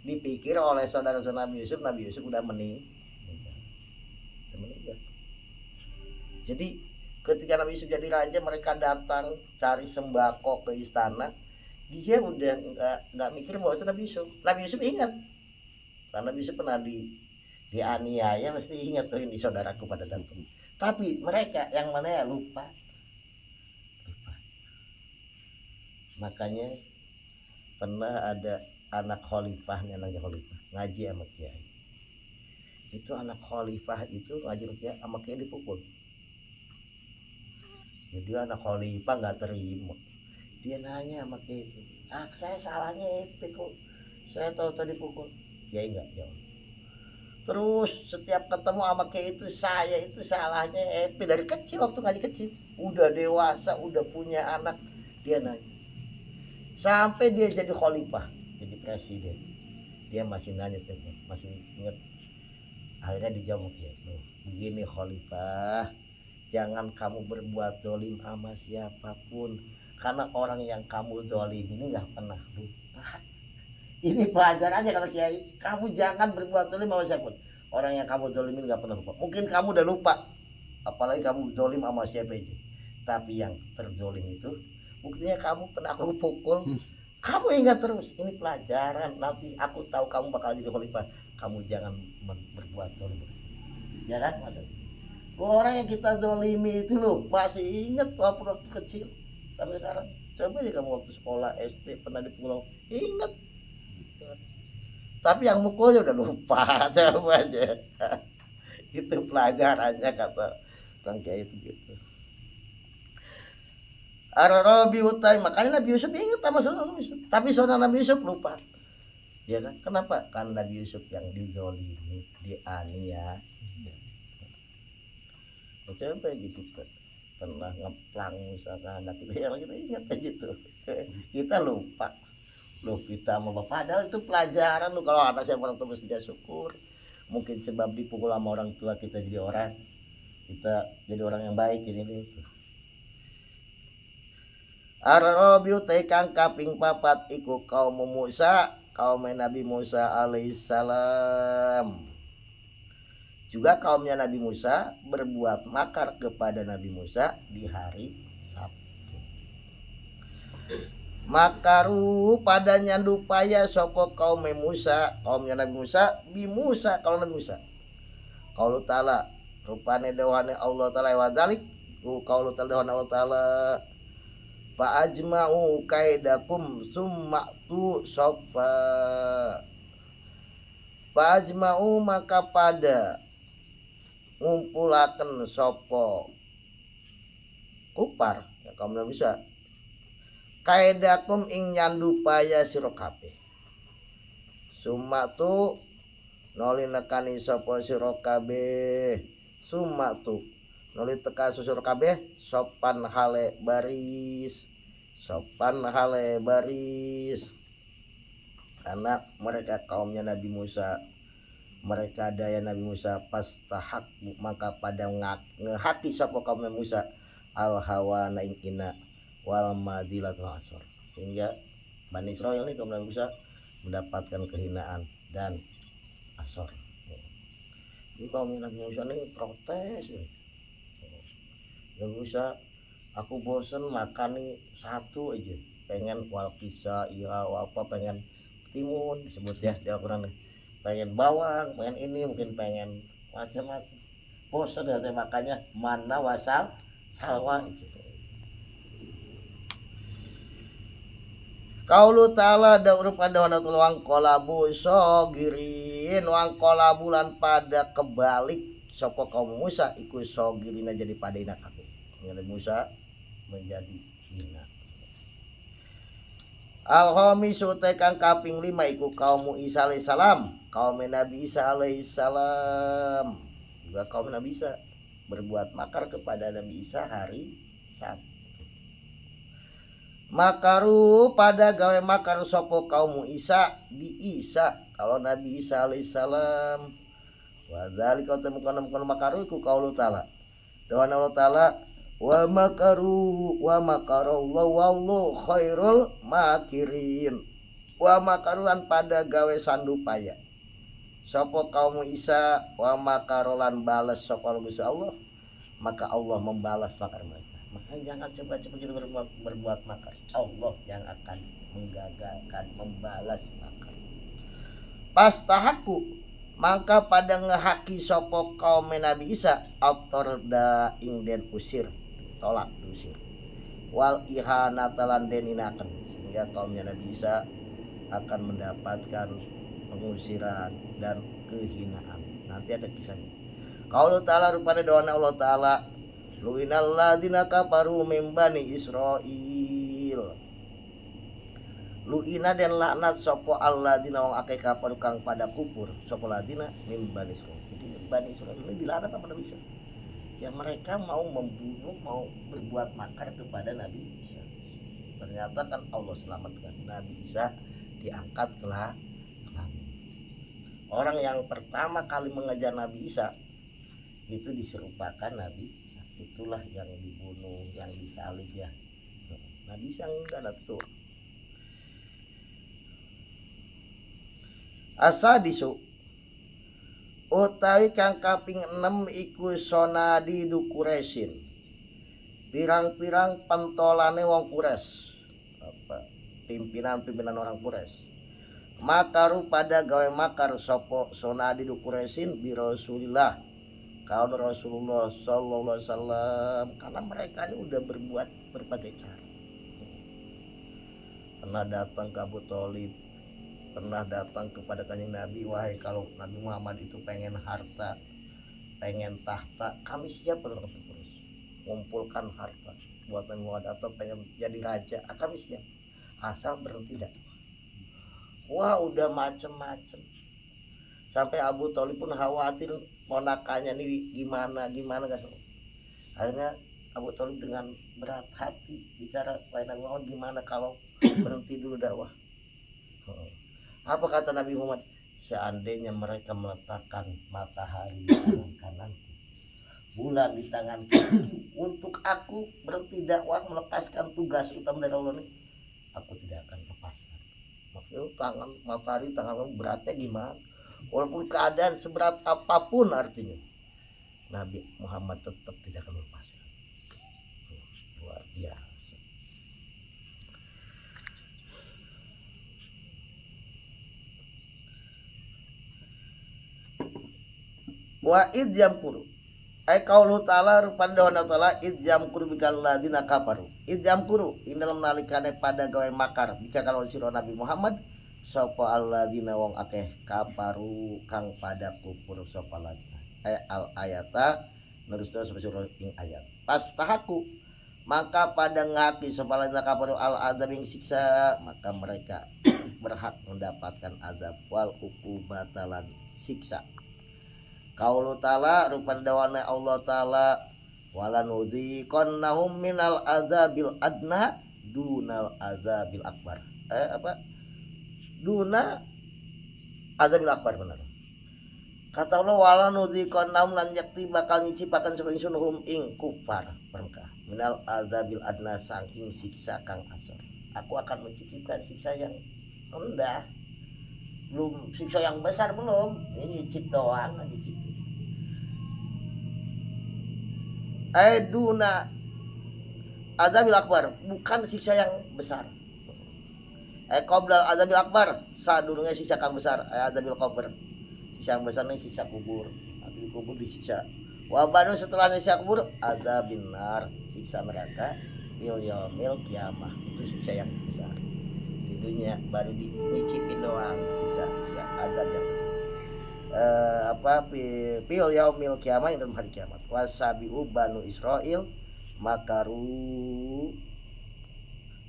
dipikir oleh saudara-saudara Nabi Yusuf udah meninggal. Jadi ketika Nabi Yusuf jadi raja, mereka datang cari sembako ke istana, dia udah nggak mikir bahwa itu Nabi Yusuf. Nabi Yusuf ingat, karena Nabi Yusuf pernah dianiaya, mesti ingat tuh, ini saudaraku pada datang. Tapi mereka yang mana ya lupa. Makanya pernah ada anak khalifahnya, ngaji sama kiai. Itu anak khalifah itu ngaji sama kiai, sama kiai dipukul. Jadi anak khalifah nggak terima. Dia nanya sama kiai itu, saya salahnya kok saya tahu dipukul. Kiai nggak jawab. Terus setiap ketemu sama kiai itu, saya itu salahnya dari kecil, waktu ngaji kecil, udah dewasa, udah punya anak, dia nanya. Sampai dia jadi khalifah, jadi presiden, dia masih nanya, masih ingat. Akhirnya dijawab kiai, begini khalifah, jangan kamu berbuat zalim sama siapapun, karena orang yang kamu zalim ini nggak pernah lupa. Ini pelajarannya, kata kiai, kamu jangan berbuat zalim sama siapapun, orang yang kamu zalimin nggak pernah lupa. Mungkin kamu udah lupa, apalagi kamu zalim sama siapa aja, tapi yang terzalim itu buktinya kamu pernah aku pukul, kamu ingat terus. Ini pelajaran, nanti aku tahu kamu bakal jadi khalifah, kamu jangan berbuat zalim, ya kan maksud. Orang yang kita zalimi itu loh masih ingat waktu kecil sampai sekarang. Coba aja kamu waktu sekolah SD pernah dipukul, ingat. Tapi yang mukulnya udah lupa, coba aja. Itu pelajarannya, kata Bang Kiai itu gitu. Arabi utai, makanya Nabi Yusuf ingat sama saudara Nabi Yusuf, tapi saudara Nabi Yusuf lupa, ya kan? Kenapa? Karena Nabi Yusuf yang dizolimi, dianiaya. Coba gitu, pernah ngeplang misalkan anak kita, yang kita ingat aja gitu. Kita lupa, kita mau bapak, padahal itu pelajaran lu. Kalau anak saya orang tua mesti syukur, mungkin sebab dipukul sama orang tua kita jadi orang, kita jadi orang yang baik, jadi itu. Arabi tekang kaping papat iku kaum Musa, kaum Nabi Musa alaihissalam. Juga kaumnya Nabi Musa berbuat makar kepada Nabi Musa di hari Sabtu. Makaru padanya dupaya sopo kaum Musa, kaumnya Nabi Musa bi Musa, kalau Nabi Musa. Qaulu ta'ala, rupane dewane Allah ta'ala wa dzalik, qaulu ta'ala Allah ta'ala, fa ajma'u kaidakum summa tu sofa. Fa ajma'u maka pada ngumpulaken sopo kupar ya kaum Nabi Musa kaidakum ing nyandupaya sira kabeh sumatu noli nekani sapa sira kabeh sumatu noli teka sira kabeh sopan hale baris karena mereka kaumnya Nabi Musa mereka daya Nabi Musa pas tahak maka pada ngehaki sapa kaum Nabi Musa al hawa na ing ina wal madilatul asor sehingga Bani Israil ini kaum Nabi Musa mendapatkan kehinaan dan asor. Jadi kaum Nabi Musa ini protes Nabi Musa aku bosen makan nih satu aja pengen wal kisah iya apa pengen timun disebut ya di Al-Quran pengen bawang, pengen ini, mungkin pengen macam-macam. Bosan ya makanya mana wasal salwa gitu. Qaulu ta'ala daur pada wanatul wang kolabu sogirin wang kolabulan pada kebalik sapa kaum Musa iku sogirina jadi pada ina kabeh. Nabi Musa menjadi hina. Al-khamisu tekang kaping 5 iku kaum Isa alaihi salam. Kaum Nabi Isa alaihi salam. Juga kaum Nabi Isa berbuat makar kepada Nabi Isa hari Sabtu. Makaru pada gawe makar sopo kaum Isa di Isa kalau Nabi Isa alaihi salam. Wa dzalika temukan makaru iku qaulu ta'ala. Dawan Allah Ta'ala wa makaru wa makarallahu wallahu khairul makirin. Wa makarulan pada gawe sandupaya sapa kaum Isa wa makarolan balas sapa Gusti Allah maka Allah membalas makar mereka. Maka jangan coba-coba kita berbuat makar. Allah yang akan menggagalkan membalas makar. Pastahaku maka pada ngehaki sapa kaum Nabi Isa autorda ing den usir tolak diusir wal ihanatalan den inaken sehingga kaumnya Nabi Isa akan mendapatkan pengusiran dan kehinaan. Nanti ada kisahnya. Qaulu ta'ala rupanya doa Allah Ta'ala luinal ladzina kafaru min bani Israil. Luina dan laknat sapa alladzina wong akeh kafir kang pada kufur sapa ladzina min bani Israil. Jadi Bani Israil ini dilaknat sama Nabi Isa. Ya mereka mau membunuh, mau berbuat makar kepada Nabi Isa. Ternyata kan Allah selamatkan Nabi Isa diangkat ke langit. Orang yang pertama kali mengejar Nabi Isa itu diserupakan Nabi Isa. Itulah yang dibunuh, yang disalib ya. Nabi Isa enggak ada tuh. Asadisu utawi kang kaping 6 iku sonadi du Quraisyin. Pirang-pirang pentolane wong Quraisy. Apa? Pimpinan-pimpinan orang Quraisy. Makaru pada gawe makar sopo sonadi du Quraisyin bi Rasulillah kaum Rasulullah sallallahu alaihi wasallam karena mereka ini udah berbuat berbagai cara. Pernah datang ke Abu Thalib, pernah datang kepada kanjeng Nabi, wahai kalau Nabi Muhammad itu pengen harta, pengen tahta, kami siap terus mengumpulkan harta buat Nabi Muhammad atau pengen jadi raja, kami siap asal berhenti dah. Wah udah macem-macem sampai Abu Thalib pun khawatir ponakannya nih gimana guys. Akhirnya Abu Thalib dengan berat hati bicara wahai Nabi Muhammad gimana kalau berhenti dulu dakwah. Apa kata Nabi Muhammad? Seandainya mereka meletakkan matahari di tangan kanan, bulan di tangan kiri untuk aku berhenti dakwah melepaskan tugas utama dari Allah ini, aku tidak akan lepaskan. Maksudnya tangan matahari tangan beratnya gimana? Walaupun keadaan seberat apapun artinya, Nabi Muhammad tetap tidak akan melepaskan. Luar biasa. Wa id yamkuru Ai qaulu ta'ala rupana dawana ta'ala id yamkuru bikal ladina kafaru. Id yamkuru ing dalam nalikane pada gawe makar bika kalau sira Nabi Muhammad sapa alladzina wong akeh kafaru kang pada kufur sapa ladina. Al ayata nerusna surah ing ayat. Pas tahaku maka pada ngaki sapa ladina kafaru al adzab ing siksa maka mereka berhak mendapatkan azab wal uqubatalan siksa. Qaulu ta'ala rupana dawana Allah ta'ala walanudhiqannahum minal adzabil adna dunal adzabil akbar. Apa? Duna adzabil akbar benar. Kata Allah walanudhiqannahum lan yakti bakal ngicipaken sapa ingsun hum ing kufar mereka minal adzabil adna saking siksa kang asor. Aku akan mencicipkan siksa yang rendah, belum siksa yang besar belum, ini nyicip doang, nyicip. Duna azabil akbar, bukan siksa yang besar. Qoblal azabil akbar, sadurunge siksa kang besar. Azabil qabr, siksa yang besar nih siksa kubur. Di kubur disiksa. Wabanu setelahnya siksa kubur, azabin nar, siksa neraka. Yaumil kiamah, itu siksa yang besar. Di dunia baru dicicipin doang siksa yang azab yang pil yaumil kiamah dalam hari kiamat. Wasabiu banu Israil makaru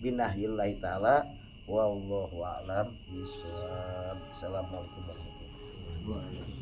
binahillahi ta'ala wallahu a'lam bishawab. Assalamualaikum warahmatullahi wabarakatuh.